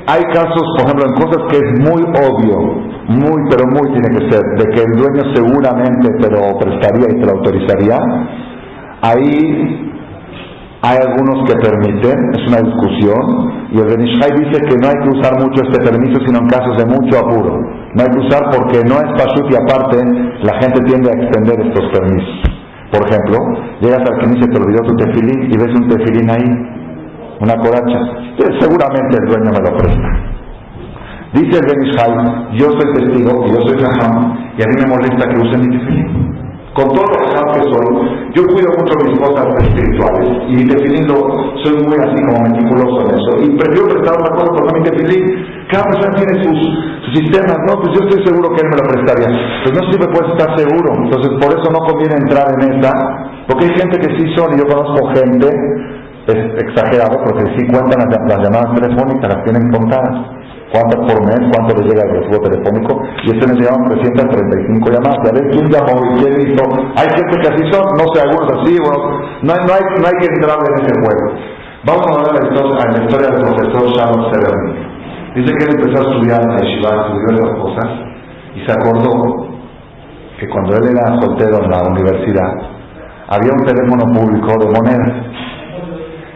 Hay casos, por ejemplo, en cosas que es muy obvio, pero muy tiene que ser, de que el dueño seguramente te lo prestaría y te lo autorizaría. Ahí hay algunos que permiten, es una discusión, y el Ben Ish Chai dice que no hay que usar mucho este permiso, sino en casos de mucho apuro. No hay que usar porque no es pashut y aparte la gente tiende a extender estos permisos. Por ejemplo, llegas al Knis y se te olvidó tu tefilín y ves un tefilín ahí, una coracha, seguramente el dueño me lo presta. Dice el Ben Ish Chai, yo soy testigo y yo soy jajam y a mí me molesta que usen mi tefilín. Con todo lo jajam que soy, yo cuido mucho mis cosas espirituales y mi tefilín soy muy así como meticuloso en eso y prefiero prestar una cosa por no mi tefilín. Cada persona tiene sus sistemas, no, pues yo estoy seguro que él me lo prestaría. Pues no siempre puedes estar seguro, entonces por eso no conviene entrar en esta, porque hay gente que sí son, y yo conozco gente, es exagerado, porque sí cuentan las llamadas telefónicas, las tienen contadas. ¿Cuántas por mes? ¿Cuánto le llega el recibo telefónico? Y este mes llevan 335 llamadas. Ya ves quién llamó y quién hizo. Hay gente que así son, no sé, algunos así, bueno, no hay que entrar en ese juego. Vamos a ver la historia del profesor Shalom Severny. Dice que él empezó a estudiar en la yeshiva, estudió esas cosas, y se acordó que cuando él era soltero en la universidad, había un teléfono público de monedas.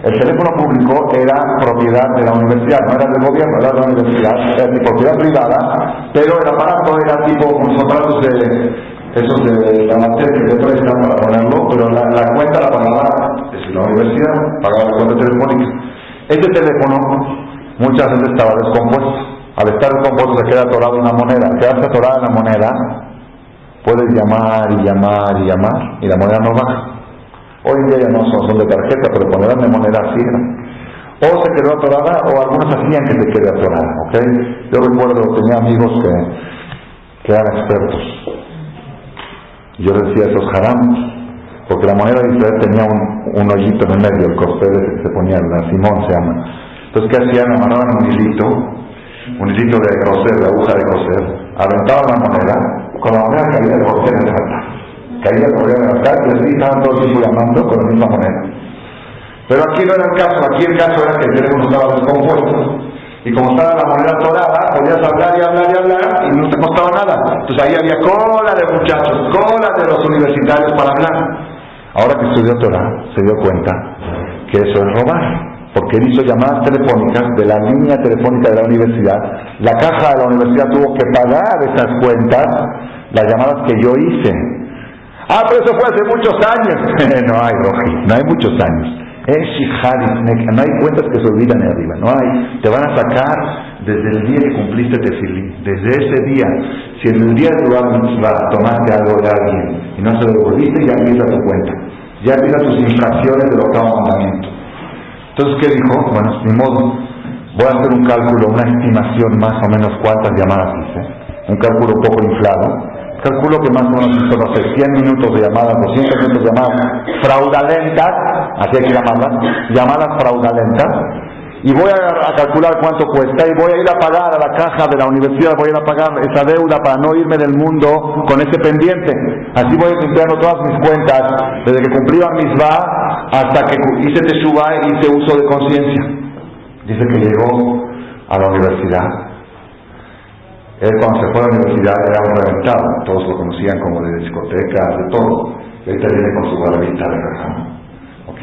El teléfono público era propiedad de la universidad, no era del gobierno, era de la universidad, era de propiedad privada, pero el aparato era tipo unos aparatos esos de la materia que te prestan para ponerlo, pero la cuenta la pagaba la universidad, pagaba la cuenta telefónica. Este teléfono muchas veces estaba descompuesto. Al estar descompuesto se queda atorado en una moneda. Al quedarse atorada en la moneda, puedes llamar y la moneda no baja. Hoy en día ya no son de tarjeta, pero cuando eran de moneda así eran. O se quedó atorada, o algunos hacían que se quede atorada, ¿ok? Yo recuerdo, tenía amigos que eran expertos. Yo decía esos jaramos, porque la moneda de Israel tenía un hoyito en el medio, el costel que se ponía, la simón se llama. Entonces, ¿qué hacían? Amarraban un hilito de coser, de aguja de coser, aventaban la moneda, con la moneda caía el coser en el altar. Caía el coser en el altar, y así estaban todos llamando con la misma moneda. Pero aquí no era el caso, aquí el caso era que el teléfono estaba descompuesto, y como estaba la moneda atorada, podías hablar y no te costaba nada. Entonces ahí había cola de muchachos, cola de los universitarios para hablar. Ahora que estudió Torah, se dio cuenta que eso es robar. Porque él hizo llamadas telefónicas de la línea telefónica de la universidad. La caja de la universidad tuvo que pagar esas cuentas, las llamadas que yo hice. Pero eso fue hace muchos años. No hay, Roji, no hay muchos años. No hay cuentas que se olvidan de arriba, no hay. Te van a sacar desde el día que cumpliste tefilín, desde ese día. Si en el día de tu tomaste algo de alguien y no se lo devolviste, ya empieza tu cuenta, ya empiezan tus infracciones del octavo mandamiento. Entonces, ¿qué dijo? Bueno, ni modo, voy a hacer un cálculo, una estimación más o menos cuántas llamadas hice, un cálculo un poco inflado. Calculo que más o menos hizo, no sé, 100 minutos de llamadas, 200 minutos de llamadas fraudulentas, así hay que llamadas fraudulentas, y voy a calcular cuánto cuesta, y voy a ir a pagar a la caja de la universidad, voy a ir a pagar esa deuda para no irme del mundo con ese pendiente. Así voy limpiando todas mis cuentas, desde que cumplí la misbah hasta que hice teshuvah y hice uso de conciencia. Dice que llegó a la universidad. Él cuando se fue a la universidad era un reventado, todos lo conocían como de discotecas, de todo. Y ahorita viene con su barbita de rajón, ¿ok?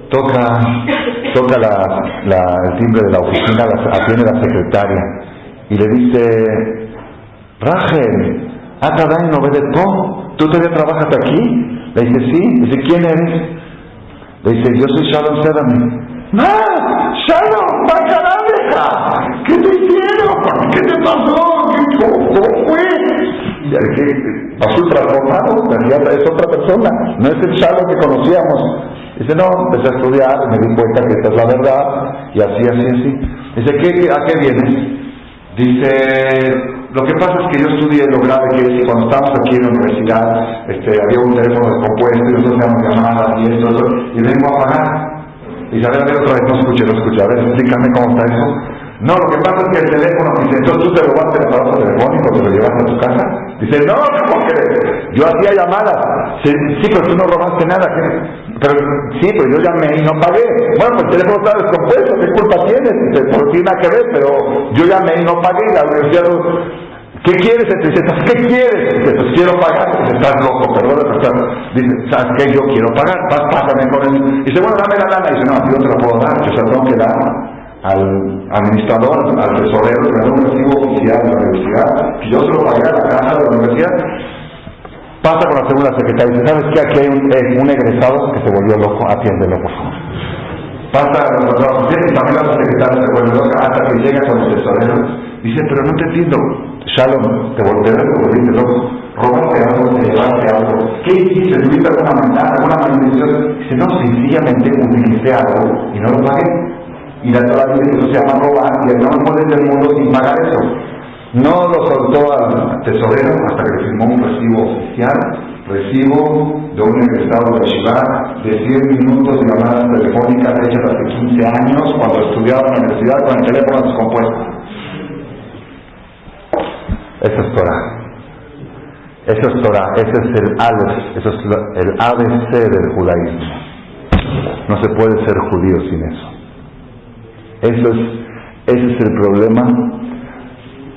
Toca el timbre de la oficina, atiende la secretaria y le dice: Rachel, ¿Atadain no ves de todo? ¿Tú todavía trabajas aquí? Le dice: sí. Dice: ¿quién eres? Le dice: yo soy Shalom Sedami. ¡Ah! ¡Shalom! ¡Bacaladeja! ¿Qué te hicieron? ¿Qué te pasó? ¿Cómo fue? Pasó transformado, es otra persona, no es el Shalom que conocíamos. Dice: no, empecé a estudiar, me di cuenta que esta es la verdad, y así. Dice: ¿a qué vienes? Dice: lo que pasa es que yo estudié lo grave que es que cuando estábamos aquí en la universidad, había un teléfono descompuesto y nosotros hacíamos llamadas y eso, y vengo a pagar. Dice: a ver, otra vez, no escuche, a ver, explícame cómo está eso. No, lo que pasa es que el teléfono, dice, entonces tú te robaste el aparato telefónico, te lo llevaste a tu casa. Dice: no, ¿cómo crees? Yo hacía llamadas. Sí, pero tú no robaste nada. Pero yo llamé y no pagué. Bueno, pues el teléfono está descompuesto, ¿qué culpa tienes? Dice: no tiene nada que ver, pero yo llamé y no pagué. La universidad, ¿qué quieres? Dice: ¿qué quieres? Dice: pues quiero pagar. Dice: estás loco, perdón. Dice: ¿sabes qué? Yo quiero pagar, pásame con él. Dice: bueno, dame la lana. Dice: no, yo te la puedo dar, yo se la tengo que dar al administrador, al tesorero, que me da un recibo oficial de la universidad, que yo se lo pagué a la caja de la universidad. Pasa con la segunda secretaria y dice: ¿sabes qué? Aquí hay un egresado que se volvió loco, atiéndelo, por favor. Pasa con la otra y también la secretaria se vuelve loca hasta que llega con el tesorero. Dice: pero no te entiendo, Shalom, te volviste loco, robaste algo, te llevaste algo, ¿qué hiciste? ¿Tuviste alguna maldad, alguna maldición? Dice: no, sencillamente utilicé algo y no lo pagué. Y la Torah dice que eso se llama robar, y no puedes del mundo sin pagar eso. No lo soltó al tesorero hasta que firmó un recibo oficial, recibo de un egresado de Yeshiva de 100 minutos de llamadas telefónicas hechas hace 15 años cuando estudiaba en la universidad con el teléfono descompuesto. Eso es Torah, ese es el Aleph, eso es el ABC del judaísmo. No se puede ser judío sin eso. Ese es el problema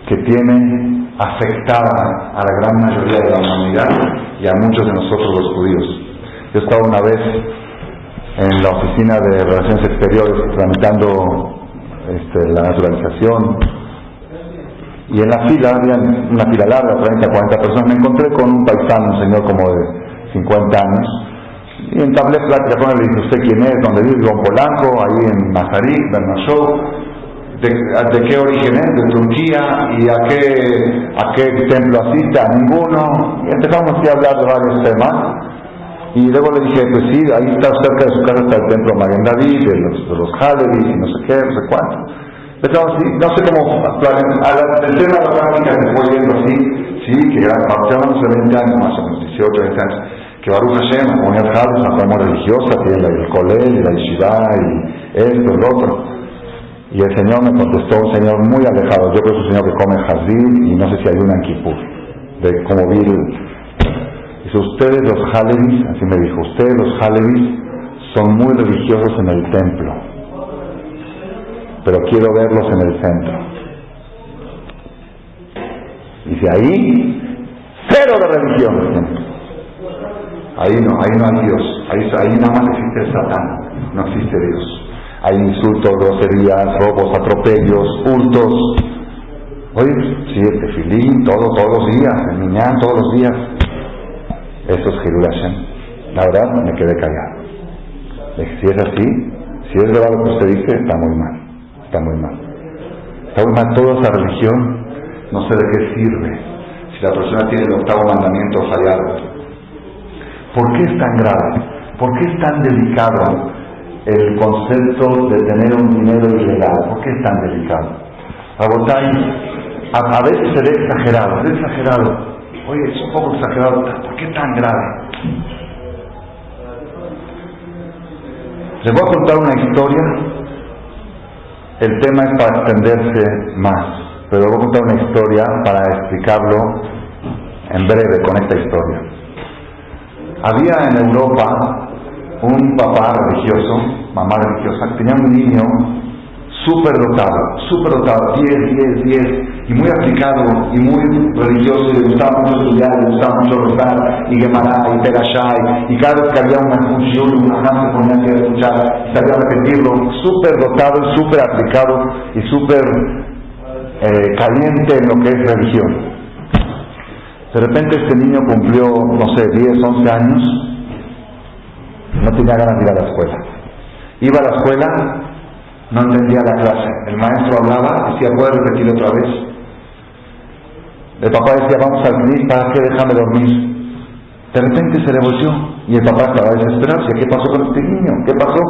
que tiene afectada a la gran mayoría de la humanidad y a muchos de nosotros los judíos. Yo estaba una vez en la oficina de Relaciones Exteriores tramitando la naturalización, y en la fila, había una fila larga, 30, 40 personas, me encontré con un paisano, un señor como de 50 años, y entablé plática con él. Le dije: ¿usted quién es? ¿Dónde vive? Vivo en Polanco, ahí en Mazarik, Bernashov. ¿De qué origen es? De Turquía. ¿Y a qué templo asiste? A ninguno. Y empezamos así a hablar de varios temas. Y luego le dije: pues sí, ahí está, cerca de su casa está el templo Magen David, de los Halevis, y no sé qué, no sé cuánto. Empezamos así, no sé cómo, el tema de la práctica se fue viendo así, sí, que ya hace 20 años, más o menos, 18, 20 años, que Baruch Hashem, la comunidad Halevis, una comunidad religiosa, tiene el Kolel, y la Yeshiva, y esto, el otro. Y el Señor me contestó, un señor muy alejado, yo creo que es un señor que come jazir, y no sé si hay una en Kippur, de como vi. Dice: ustedes los Halevis, así me dijo, ustedes los Halevis son muy religiosos en el templo, pero quiero verlos en el centro. Dice: ahí, cero de religión. Ahí no hay Dios, ahí nada más existe el Satán, no existe Dios. Hay insultos, groserías, robos, atropellos, hurtos. Oye, sí, el tefilín, todos los días, el minyan, todos los días. Eso es Hilul Hashem. La verdad, me quedé callado. Le dije: si es así, si es verdad lo que usted dice, está muy mal. Está muy mal. Toda esa religión, no sé de qué sirve si la persona tiene el 8º mandamiento fallado. ¿Por qué es tan grave? ¿Por qué es tan delicado el concepto de tener un dinero ilegal? ¿Por qué es tan delicado? A veces se ve exagerado. Oye, es un poco exagerado. ¿Por qué tan grave? Les voy a contar una historia. El tema es para extenderse más, pero les voy a contar una historia para explicarlo en breve con esta historia. Había en Europa un papá religioso, mamá religiosa, que tenía un niño súper dotado, 10, y muy aplicado, y muy religioso, y le gustaba mucho estudiar, le gustaba mucho rezar, y Gemara, y Perashá, y cada vez que había un shiur, una se ponía a escuchar, y sabía repetirlo, súper dotado, y súper aplicado, y súper caliente en lo que es religión. De repente este niño cumplió, no sé, 10, 11 años, no tenía ganas de ir a la escuela. Iba a la escuela, no entendía la clase. El maestro hablaba, decía, ¿puedes repetir otra vez? El papá decía, vamos al CNIS, ¿para qué? Déjame dormir. De repente se le volteó y el papá estaba desesperado. ¿Qué pasó con este niño? ¿Qué pasó?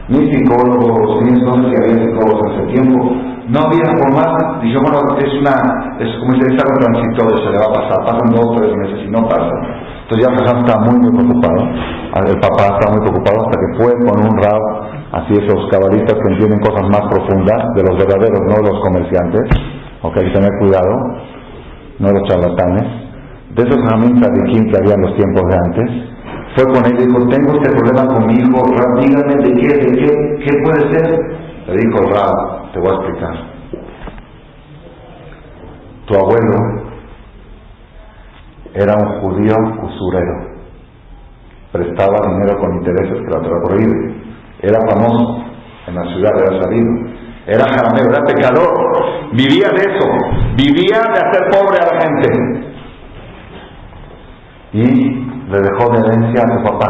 Ni psicólogos, ni entonces que había psicólogos en ese tiempo. No había forma. Dijo, bueno, es como si es algo transitorio, se le va a pasar. Pasan 2 o 3 meses y no pasa. Entonces ya Jajam estaba muy preocupado. El papá estaba muy preocupado hasta que fue con un rab, así esos cabalistas que entienden cosas más profundas, de los verdaderos, no los comerciantes. Ok, hay que tener cuidado, no los charlatanes. De esos Jamín Tzadikim que había en los tiempos de antes. Fue con él y dijo, tengo este problema con mi hijo, Rab, dígame qué puede ser. Le dijo, Rab, te voy a explicar. Tu abuelo era un judío usurero, prestaba dinero con intereses que la Torá prohíbe, era famoso en la ciudad, era sabido, era jarameo, era pecador, vivía de eso, vivía de hacer pobre a la gente, y le dejó de herencia a tu papá,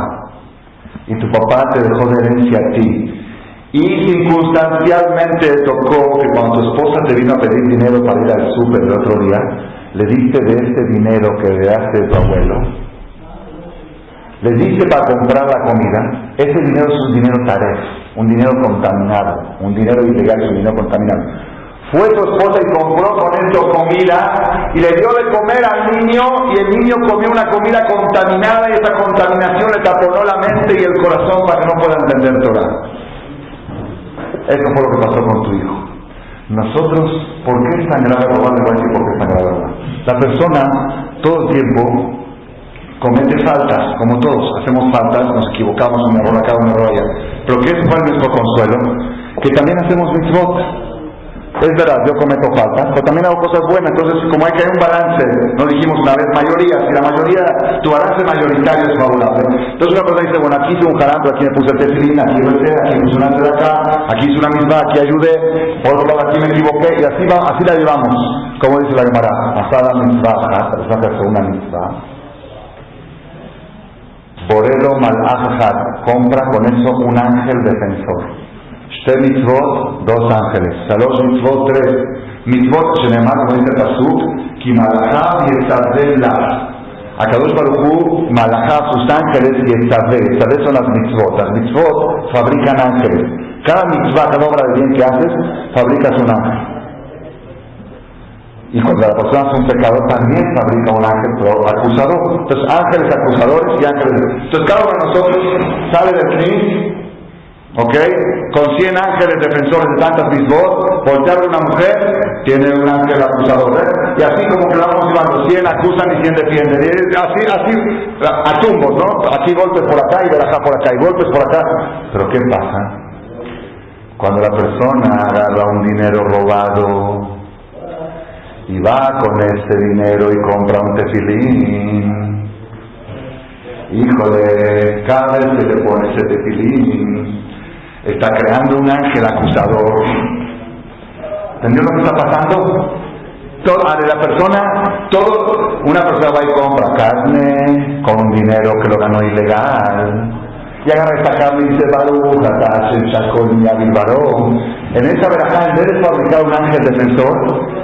y tu papá te dejó de herencia a ti, y circunstancialmente tocó que cuando tu esposa te vino a pedir dinero para ir al súper el otro día, le diste de este dinero que le daste de tu abuelo, le diste para comprar la comida. Ese dinero es un dinero taref, un dinero contaminado, un dinero ilegal, un dinero contaminado. Fue tu esposa y compró con esto comida y le dio de comer al niño, y el niño comió una comida contaminada, y esa contaminación le taponó la mente y el corazón para que no pueda entender Torah. Eso fue lo que pasó con tu hijo. Nosotros, ¿por qué es tan grave robar? Le voy a decir por qué es tan grave robar. La persona todo el tiempo comete faltas, como todos, hacemos faltas, nos equivocamos, un error acá, un error allá. Pero ¿qué es nuestro consuelo? Que también hacemos mitzvot. Es verdad, yo cometo faltas, pero también hago cosas buenas. Entonces, como hay que hay un balance, no dijimos una vez mayoría, si la mayoría, tu balance mayoritario es favorable. Entonces una persona dice, bueno, aquí hice un jarán, pero aquí me puse el tefilín, aquí recé, aquí puse una de acá, aquí hice una misma, aquí ayudé, por otro lado aquí me equivoqué, y así la llevamos. Como dice la Gemara, asada mitzvah, la persona que hace una mitzvah, Borelo malajad, compra con eso un ángel defensor. Shte mitzvot, 2 ángeles. Shalosh mitzvot, 3. Mitzvot, shenemar, como dice el pasuk, ki malachá yetzadeh la. Akadosh Baruj Hu, malachá, sus ángeles, yetzadeh. Yetzadeh son las mitzvot. Las mitzvot fabrican ángeles. Cada mitzvah, cada obra de bien que haces, fabricas un ángel. Y cuando la persona es un pecador, también fabrica un ángel, pero acusador. Entonces, ángeles acusadores y ángeles. Entonces, cada uno de nosotros sale del CNIS, ¿ok? Con 100 ángeles defensores de tantas mitzvot, voltear a una mujer, tiene un ángel acusador, y así como que vamos llevando, 100 acusan y 100 defienden, y así, a tumbos, ¿no? Aquí golpes por acá y verajá por acá, y golpes por acá. Pero ¿qué pasa? Cuando la persona agarra un dinero robado, y va con ese dinero y compra un tefilín, híjole, cada vez que le pone ese tefilín, está creando un ángel acusador. ¿Entendió lo que está pasando? La persona, una persona va y compra carne con un dinero que lo ganó ilegal, y agarra esta carne y dice, Baruch, Hashem, Shakol, Yabil, Barón. En esa verajá, en vez de fabricar un ángel defensor,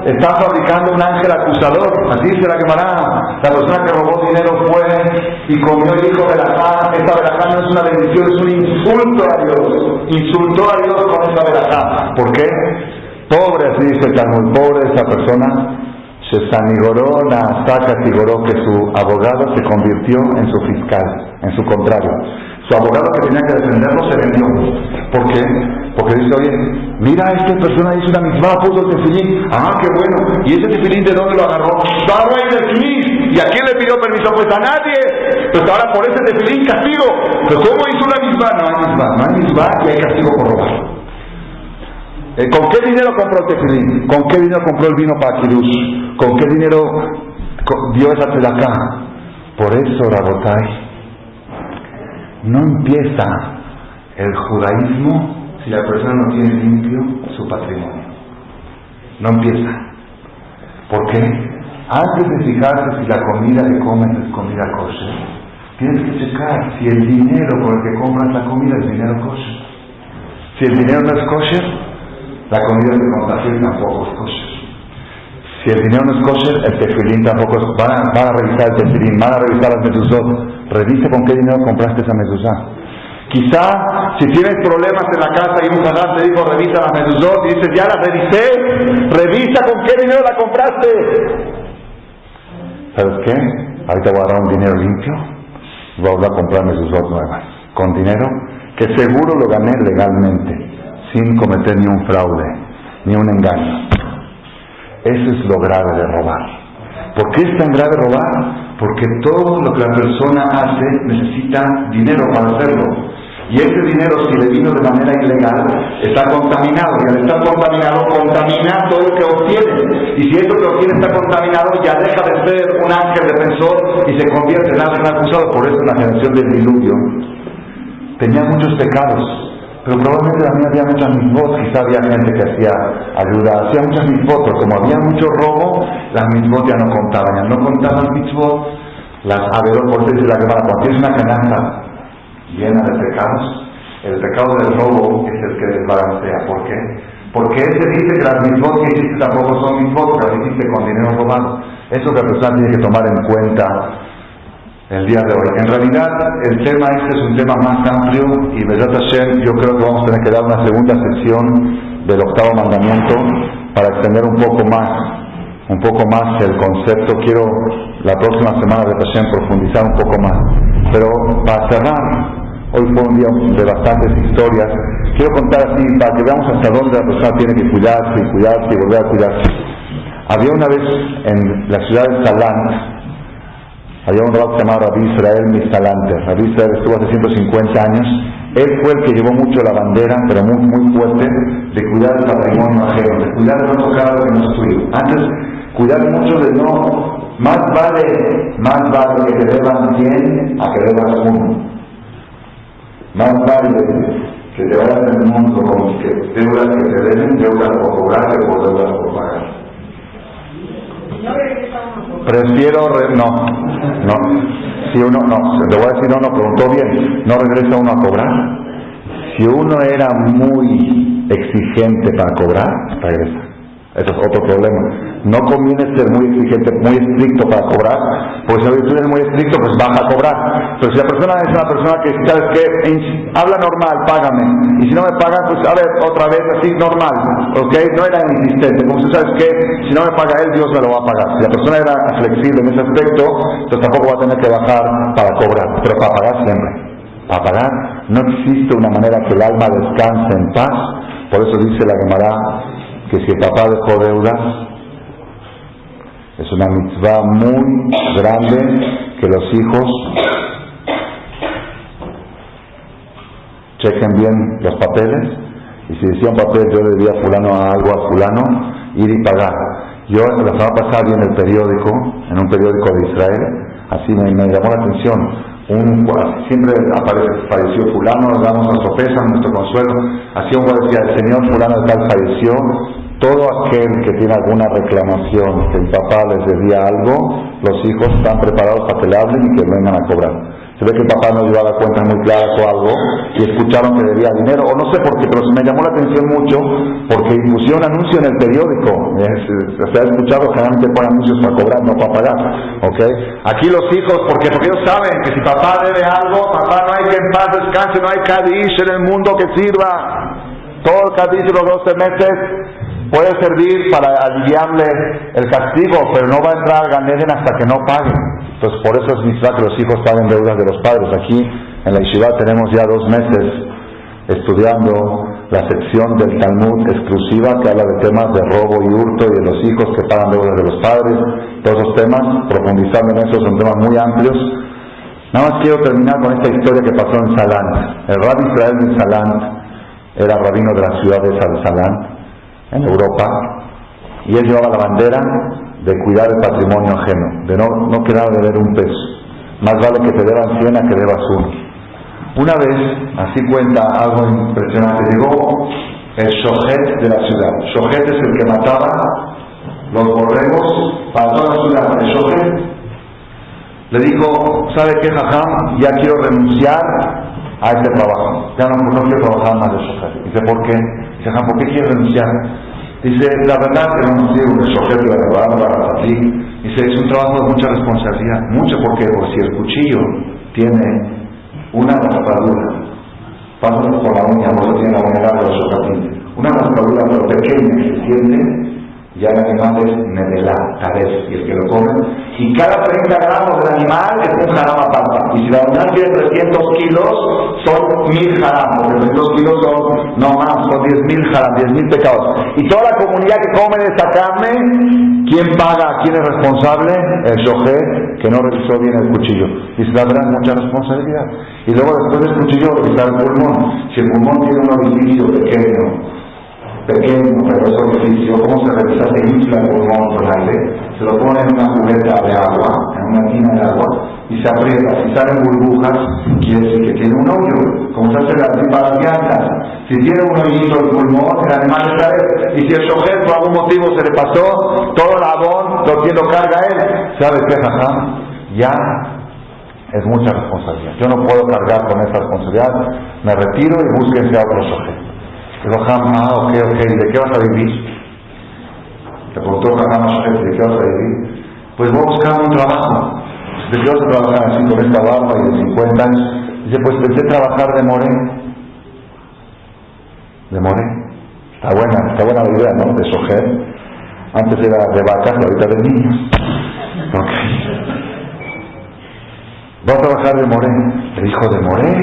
está fabricando un ángel acusador. Así se la quemará. La persona que robó dinero fue y comió el hijo de verajá. Esta verajá no es una bendición, es un insulto a Dios. Insultó a Dios con esa verajá. ¿Por qué? Pobre, así dice el Talmud, pobre esa persona. Se sanigoró, catigoró que su abogado se convirtió en su fiscal, en su contrario. Su abogado que tenía que defenderlo se vendió. ¿Por qué? Porque dice, oye, mira, esta persona hizo una mitzvah, puso el tefilín. Ah, qué bueno. ¿Y ese tefilín de dónde lo agarró? Estaba en el CNIS. ¿Y a quién le pidió permiso? Pues a nadie. Pues ahora por ese tefilín castigo. ¿Pero cómo hizo una mitzvah? No hay mitzvah y hay castigo por robar. ¿Con qué dinero compró el tefilín? ¿Con qué dinero compró el vino para Kiddush? ¿Con qué dinero dio esa tzedaká? Por eso, Rabotai, no empieza el judaísmo si la persona no tiene limpio su patrimonio. No empieza. ¿Por qué? Antes de fijarse si la comida que comes es comida kosher, tienes que checar si el dinero con el que compras la comida es dinero kosher. Si el dinero no es kosher, la comida se contagia y tampoco es kosher. Si el dinero no es kosher, el tefilín tampoco es. Van a revisar el tefilín, van a revisar las mezuzot. Revisa con qué dinero compraste esa mezuzá. Quizá, si tienes problemas en la casa y un canal te dijo revisa las mezuzot y dices ya las revisé, revisa con qué dinero la compraste. ¿Sabes qué? Ahorita voy a dar un dinero limpio y voy a volver a comprar mezuzot nuevas. Con dinero que seguro lo gané legalmente, sin cometer ni un fraude, ni un engaño. Eso es lo grave de robar. ¿Por qué es tan grave robar? Porque todo lo que la persona hace necesita dinero para hacerlo. Y ese dinero, si le vino de manera ilegal, está contaminado. Y al estar contaminado, contamina todo lo que obtiene. Y si eso que obtiene está contaminado, ya deja de ser un ángel defensor y se convierte en ángel acusado. Por eso la generación del diluvio tenía muchos pecados. Pero probablemente también había muchas mitzvot, quizá había gente que hacía ayuda, hacía muchas mitzvot, pero como había mucho robo, las mitzvot ya no contaban. Ya no contaban mitzvot, las averot, por decir la Gemara, cuando tienes una canasta llena de pecados, el pecado del robo es el que desbalancea. ¿Por qué? Porque ese dice que las mitzvot que hiciste tampoco son mitzvot, pero las hiciste con dinero robado. Eso que la persona tiene que tomar en cuenta el día de hoy. En realidad, el tema este es un tema más amplio y Bezrat Hashem, yo creo que vamos a tener que dar una segunda sesión del octavo mandamiento para extender un poco más el concepto. Quiero la próxima semana de Hashem profundizar un poco más. Pero para cerrar, hoy fue un día de bastantes historias. Quiero contar así para que veamos hasta dónde la persona tiene que cuidarse y volver a cuidarse. Había una vez en la ciudad de Salant, había un rabbi llamado Rabbi Israel Mistalante. Rabbi Israel estuvo hace 150 años. Él fue el que llevó mucho la bandera, pero muy fuerte, de cuidar el patrimonio ajeno, de cuidar de no tocar lo que no es tuyo. Antes, cuidar mucho de no. Más vale que te deban 100 a que debas 1. Más vale que te vayas en el mundo con que deudas que te deben, deudas por cobrar que por deudas por pagar. Prefiero no. Si uno le voy a decir no, preguntó bien. No regresa uno a cobrar. Si uno era muy exigente para cobrar, regresa. Eso es otro problema. No conviene ser muy exigente, muy estricto para cobrar, porque si tú eres muy estricto, pues vas a cobrar. Pero si la persona es una persona que, ¿sabes qué? Habla normal, págame. Y si no me paga, pues a ver, otra vez así normal, ¿ok? No era insistente. Como si sabes qué, si no me paga él, Dios me lo va a pagar. Si la persona era flexible en ese aspecto, entonces tampoco va a tener que bajar para cobrar, pero para pagar siempre. Para pagar no existe una manera que el alma descanse en paz. Por eso dice la Gemara que si el papá dejó deudas, es una mitzvah muy grande que los hijos chequen bien los papeles, y si decía un papel yo le debía algo a fulano, ir y pagar. Yo la semana pasada vi en el periódico, en un periódico de Israel, así me llamó la atención. Siempre aparece, falleció fulano, nos damos nuestro pésame, nuestro consuelo. Así un decía, el señor fulano de tal falleció. Todo aquel que tiene alguna reclamación, que el papá les debía algo, los hijos están preparados para que le hablen y que vengan a cobrar. Se ve que el papá no llevaba cuentas muy claras o algo, y escucharon que debía dinero, o no sé por qué, pero me llamó la atención mucho, porque pusieron un anuncio en el periódico. Se ha escuchado, generalmente ponen anuncios para cobrar, no para pagar, ¿ok? Aquí los hijos, porque ellos saben que si papá debe algo, papá no hay que en paz descanse, no hay Kadish en el mundo que sirva. Todo el Kadish de los 12 meses puede servir para aliviarle el castigo, pero no va a entrar al Ganeden hasta que no paguen. Entonces por eso es mitzvah que los hijos paguen deudas de los padres. Aquí en la Yeshiva tenemos ya 2 meses estudiando la sección del Talmud exclusiva que habla de temas de robo y hurto y de los hijos que pagan deudas de los padres. Todos esos temas, profundizando en eso, son temas muy amplios. Nada más quiero terminar con esta historia que pasó en Salant. El Rabbi Israel de Salant era rabino de la ciudad de Salant. en Europa, y él llevaba la bandera de cuidar el patrimonio ajeno, de no quedar de deber un peso. Más vale que te deban 100 a que debas 1. Una vez, así cuenta algo impresionante, llegó el shohet de la ciudad. Shohet es el que mataba los borregos para toda la ciudad. El shohet le dijo, ¿sabe qué, jajam? Ya quiero renunciar a este trabajo. Ya no quiero trabajar más de shohet. Dice, ¿por qué? Dice, jajam, ¿por qué quiere renunciar? Dice, la verdad que no nos digo el shohet de la verdad, dice, es un trabajo de mucha responsabilidad. Mucho, ¿por qué? Porque si el cuchillo tiene una raspadura, pasas por la uña, no se tiene la uña larga de shohatim, una raspadura pero pequeña que se siente, ya el animal es nedelá, taref, y el que lo come, y cada 30 gramos del animal es un haram aparte. Y si la unidad tiene 300 kilos, son 1000 haram, porque 300 kilos son, no más, son 10.000 haram, 10.000 pecados. Y toda la comunidad que come de esta carne, ¿quién paga? ¿Quién es responsable? El shohet, que no revisó bien el cuchillo. Y se le habrá mucha responsabilidad. Y luego después del cuchillo revisar el pulmón. Si el pulmón tiene un orificio pequeño, pero es orificio, ¿cómo se revisa? Se infla el pulmón con aire, se lo pone en una cubeta de agua, en una tina de agua, y se aprieta. Si salen burbujas, quiere decir que tiene un hoyo, como se hace para las llantas. Si tiene un hoyito el pulmón, el animal está él. Y si el shohet por algún motivo se le pasó, todo el abón lo carga él. ¿Sabe qué, jajam? Ya es mucha responsabilidad. Yo no puedo cargar con esa responsabilidad. Me retiro y búsquense a otro shohet. Dijo, ok, ¿de qué vas a vivir? Te preguntó Jajam a Shohet, ¿de qué vas a vivir? Pues voy a buscar un trabajo. ¿De qué vas a trabajar así con esta barba y de 50 años? Dice, pues pensé trabajar de moré. ¿De moré? Está buena la idea, ¿no? De Shohet. Antes era de vacas, ahorita de niños. Ok. Va a trabajar de moré. Le dijo, ¿de moré?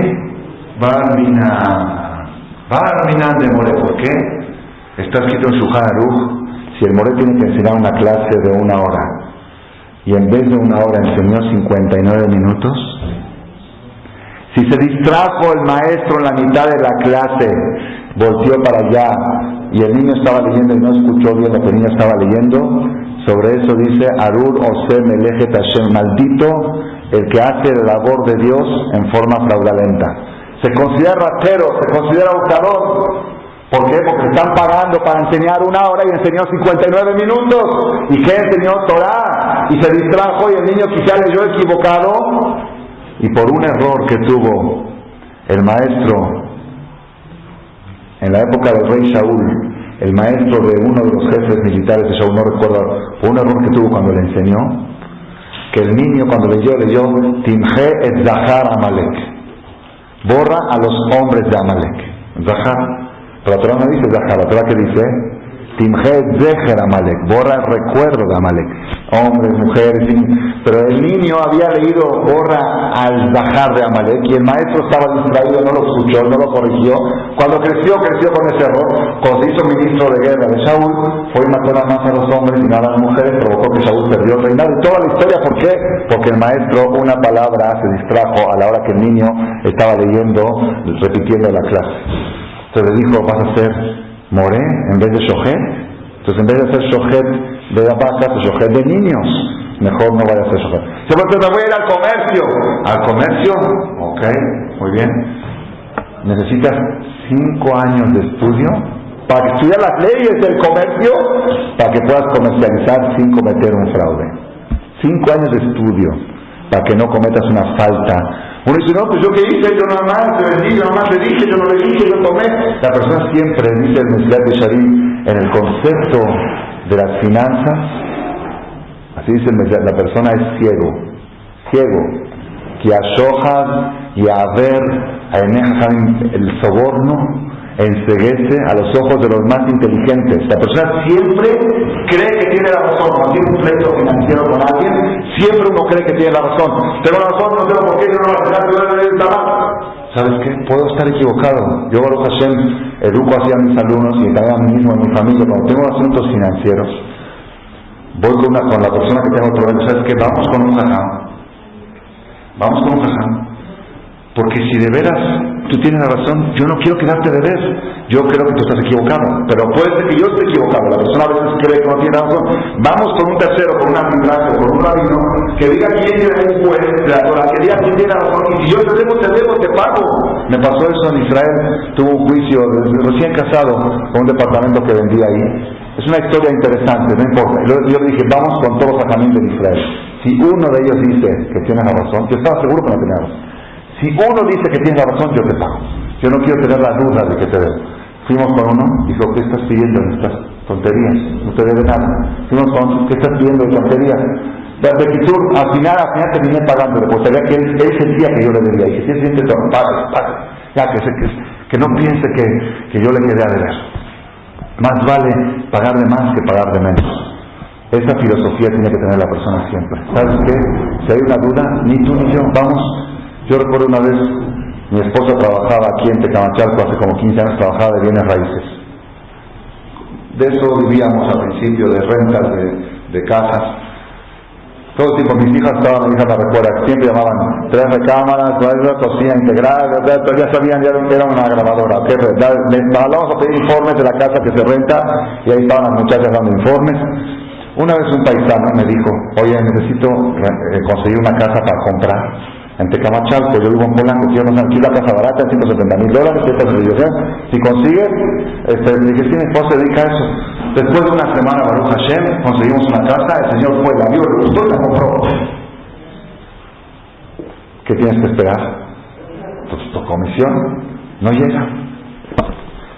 Barminan de moré. ¿Por qué? Está escrito en Shulchan Aruch, si el moré tiene que enseñar una clase de 1 hora y en vez de 1 hora enseñó 59 minutos, si se distrajo el maestro en la mitad de la clase, volteó para allá y el niño estaba leyendo y no escuchó bien lo que el niño estaba leyendo, sobre eso dice Arur Ose Melechet Hashem, maldito el que hace la labor de Dios en forma fraudulenta. Se considera ratero, se considera buscador. ¿Por qué? Porque le están pagando para enseñar 1 hora y enseñó 59 minutos. ¿Y qué enseñó? Torah. Y se distrajo y el niño quizá leyó equivocado. Y por un error que tuvo el maestro en la época del rey Shaul, el maestro de uno de los jefes militares de Shaul, no recuerdo, por un error que tuvo cuando le enseñó, que el niño cuando leyó Timje et Zahar Amalek, borra a los hombres de Amalek. Zahar. Pero la Torah no dice Zahar, la Torah que dice Timje Zeher Amalek, borra el recuerdo de Amalek, hombres, mujeres, pero el niño había leído borra al Zahar de Amalek y el maestro estaba distraído, no lo escuchó, no lo corrigió. Cuando creció con ese error. Cuando se hizo ministro de guerra de Shaul, fue y mató nada más a los hombres y nada a las mujeres, provocó que Shaul perdió el reinado y toda la historia. ¿Por qué? Porque el maestro una palabra se distrajo a la hora que el niño estaba leyendo, repitiendo la clase. Entonces le dijo, vas a hacer moré en vez de shohet. Entonces en vez de hacer shohet de vacas, shohet de niños. Mejor no vaya a hacer shohet. Se me voy a ir al comercio. ¿Al comercio? Ok, muy bien. Necesitas 5 años de estudio para estudiar las leyes del comercio, para que puedas comercializar sin cometer un fraude. 5 años de estudio para que no cometas una falta. Uno dice, no, pues yo qué hice, yo nada más te vendí, yo nada más le dije, yo no le dije, yo tomé. La persona siempre, dice el Mesilat Yesharim, en el concepto de las finanzas, así dice el Mesilat, la persona es ciego. Que ashohad y a ver el soborno enceguece a los ojos de los más inteligentes. La persona siempre cree que tiene la razón. Cuando tiene un pleito financiero con alguien, siempre uno cree que tiene la razón. Tengo la razón, no sé por qué, yo no la razón. ¿Sabes qué? Puedo estar equivocado. Yo, Baruch Hashem, educo así a mis alumnos y también a mí mismo, a mi familia. Cuando tengo asuntos financieros, voy con la persona que tengo problema. ¿Sabes qué? Vamos con un jajam. Porque si de veras tú tienes la razón, yo no quiero quedarte de ver. Yo creo que tú estás equivocado, pero puede ser que yo esté equivocado. La persona a veces cree que no tiene razón. Vamos con un tercero, con un arbitraje, con un rabino, que diga quién tiene un juez de la Torah, que diga quién tiene razón. Y si yo te debo, te pago. Me pasó eso en Israel. Tuve un juicio recién casado con un departamento que vendía ahí. Es una historia interesante, no importa. Yo le dije, vamos con todos los sacramentos de Israel. Si uno de ellos dice que tiene la razón, yo estaba seguro que no tenía razón. Si uno dice que tiene la razón, yo te pago. Yo no quiero tener la duda de que te debo. Fuimos con uno, dijo, ¿qué estás pidiendo en estas tonterías? No te debe nada. Fuimos con otro, ¿qué estás pidiendo de tonterías? Al final terminé pagándole, porque sabía que él sentía que yo le debía. Y si él siente todo, pague. Ya, que no piense que yo le quedé a deber. Más vale pagar de más que pagar de menos. Esa filosofía tiene que tener la persona siempre. ¿Sabes qué? Si hay una duda, ni tú ni yo, vamos. Yo recuerdo una vez, mi esposa trabajaba aquí en Tecamachalco, hace como 15 años, trabajaba de bienes raíces. De eso vivíamos al principio, de rentas, de casas. Todo tipo, mis hijas me recuerda, siempre llamaban 3 recámaras, 3 cocina integral, ya sabían, ya era una grabadora. Vamos a pedir informes de la casa que se renta, y ahí estaban las muchachas dando informes. Una vez un paisano me dijo, oye, necesito conseguir una casa para comprar en Tecamachalco, yo vivo en Polanco, quiero aquí la casa barata de $170,000, esta es la si consigues, dije, sí, mi esposa se dedica a eso. Después de una semana, Baruch Hashem, conseguimos una casa, el señor fue, la vio, le gustó y la compró. ¿Qué tienes que esperar? Pues tu comisión no llega.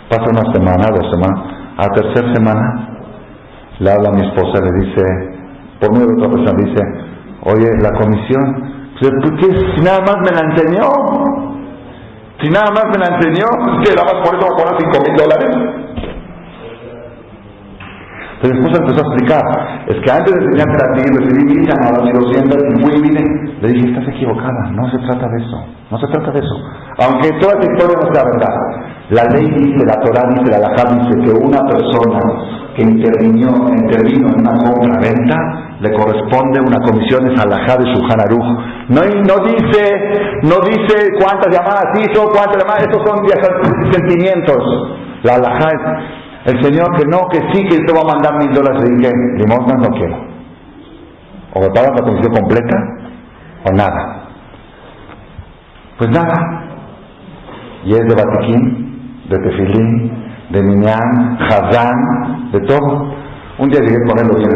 Pasa una semana, 2 semanas, a la tercera semana, le habla a mi esposa, le dice, por medio de otra persona, dice, oye, la comisión, porque si nada más me la enseñó, que nada más por eso va a cobrar $5,000. Entonces mi esposa empezó a explicar, es que antes de enseñarte a ti, recibí mis llamadas y lo siento, y fui y vine. Le dije, estás equivocada, no se trata de eso. Aunque toda esta historia no sea verdad, la ley dice, la Torah dice, la Halajá dice que una persona que intervino en una compra-venta le corresponde una comisión de Halajá de Shulchan Aruch. No dice cuántas llamadas hizo, cuántas llamadas, estos son sentimientos. La Halajá es el señor que no, que sí, que te va a mandar $1,000. Le dije, limosnas no quiero. O me pagas la comisión completa o nada. Pues nada. Y es de Batiquín, de Tefilín, de Minyan, Hazán, de todo. Un día llegué con él,